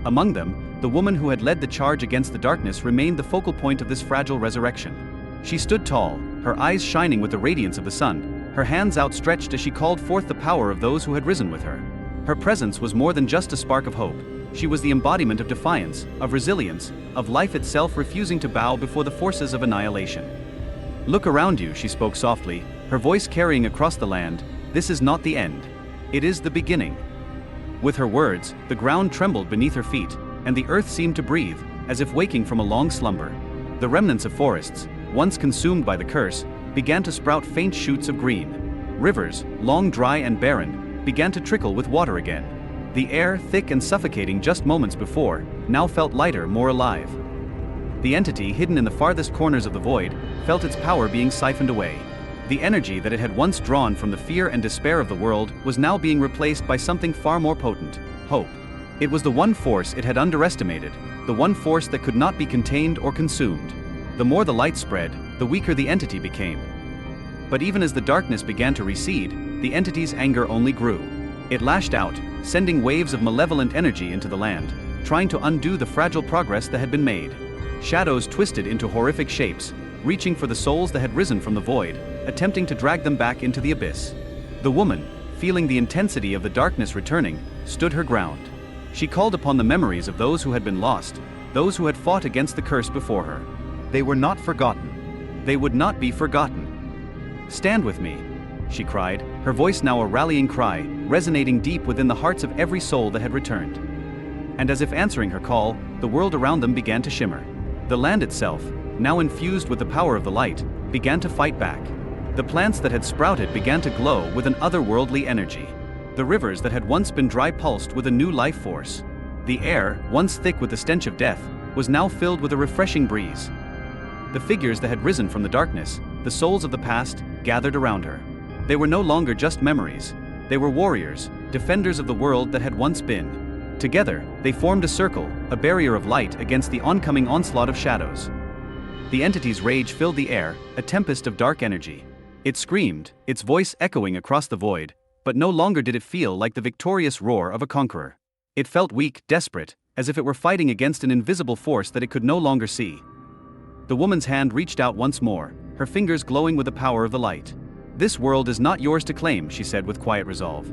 A: Among them, the woman who had led the charge against the darkness remained the focal point of this fragile resurrection. She stood tall, her eyes shining with the radiance of the sun, her hands outstretched as she called forth the power of those who had risen with her. Her presence was more than just a spark of hope. She was the embodiment of defiance, of resilience, of life itself refusing to bow before the forces of annihilation. "Look around you," she spoke softly, her voice carrying across the land. "This is not the end. It is the beginning." With her words, the ground trembled beneath her feet, and the earth seemed to breathe, as if waking from a long slumber. The remnants of forests, once consumed by the curse, began to sprout faint shoots of green. Rivers, long dry and barren, began to trickle with water again. The air, thick and suffocating just moments before, now felt lighter, more alive. The entity hidden in the farthest corners of the void felt its power being siphoned away. The energy that it had once drawn from the fear and despair of the world was now being replaced by something far more potent: hope. It was the one force it had underestimated, the one force that could not be contained or consumed. The more the light spread, the weaker the entity became. But even as the darkness began to recede, the entity's anger only grew. It lashed out, sending waves of malevolent energy into the land, trying to undo the fragile progress that had been made. Shadows twisted into horrific shapes, reaching for the souls that had risen from the void, attempting to drag them back into the abyss. The woman, feeling the intensity of the darkness returning, stood her ground. She called upon the memories of those who had been lost, those who had fought against the curse before her.
B: They were not forgotten.
A: They would not be forgotten. "Stand with me," she cried, her voice now a rallying cry, resonating deep within the hearts of every soul that had returned. And as if answering her call, the world around them began to shimmer. The land itself, now infused with the power of the light, began to fight back. The plants that had sprouted began to glow with an otherworldly energy. The rivers that had once been dry pulsed with a new life force. The air, once thick with the stench of death, was now filled with a refreshing breeze. The figures that had risen from the darkness, the souls of the past, gathered around her. They were no longer just memories. They were warriors, defenders of the world that had once been. Together, they formed a circle, a barrier of light against the oncoming onslaught of shadows. The entity's rage filled the air, a tempest of dark energy. It screamed, its voice echoing across the void, but no longer did it feel like the victorious roar of a conqueror. It felt weak, desperate, as if it were fighting against an invisible force that it could no longer see. The woman's hand reached out once more, her fingers glowing with the power of the light. "This world is not yours to claim," she said with quiet resolve.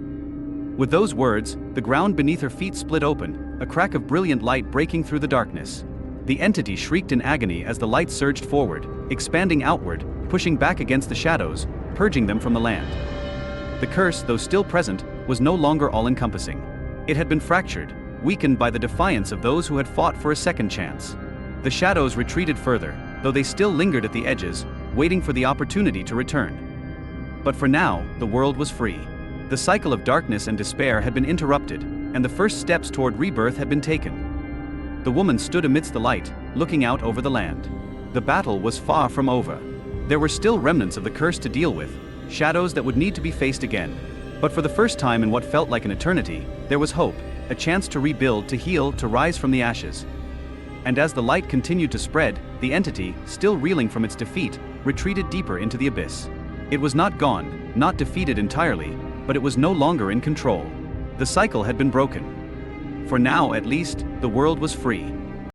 A: With those words, the ground beneath her feet split open, a crack of brilliant light breaking through the darkness. The entity shrieked in agony as the light surged forward, expanding outward, pushing back against the shadows, purging them from the land. The curse, though still present, was no longer all-encompassing. It had been fractured, weakened by the defiance of those who had fought for a second chance. The shadows retreated further, though they still lingered at the edges, waiting for the opportunity to return. But for now, the world was free. The cycle of darkness and despair had been interrupted, and the first steps toward rebirth had been taken. The woman stood amidst the light, looking out over the land. The battle was far from over. There were still remnants of the curse to deal with, shadows that would need to be faced again. But for the first time in what felt like an eternity, there was hope, a chance to rebuild, to heal, to rise from the ashes. And as the light continued to spread, the entity, still reeling from its defeat, retreated deeper into the abyss. It was not gone, not defeated entirely, but it was no longer in control. The cycle had been broken. For now, at least, the world was free.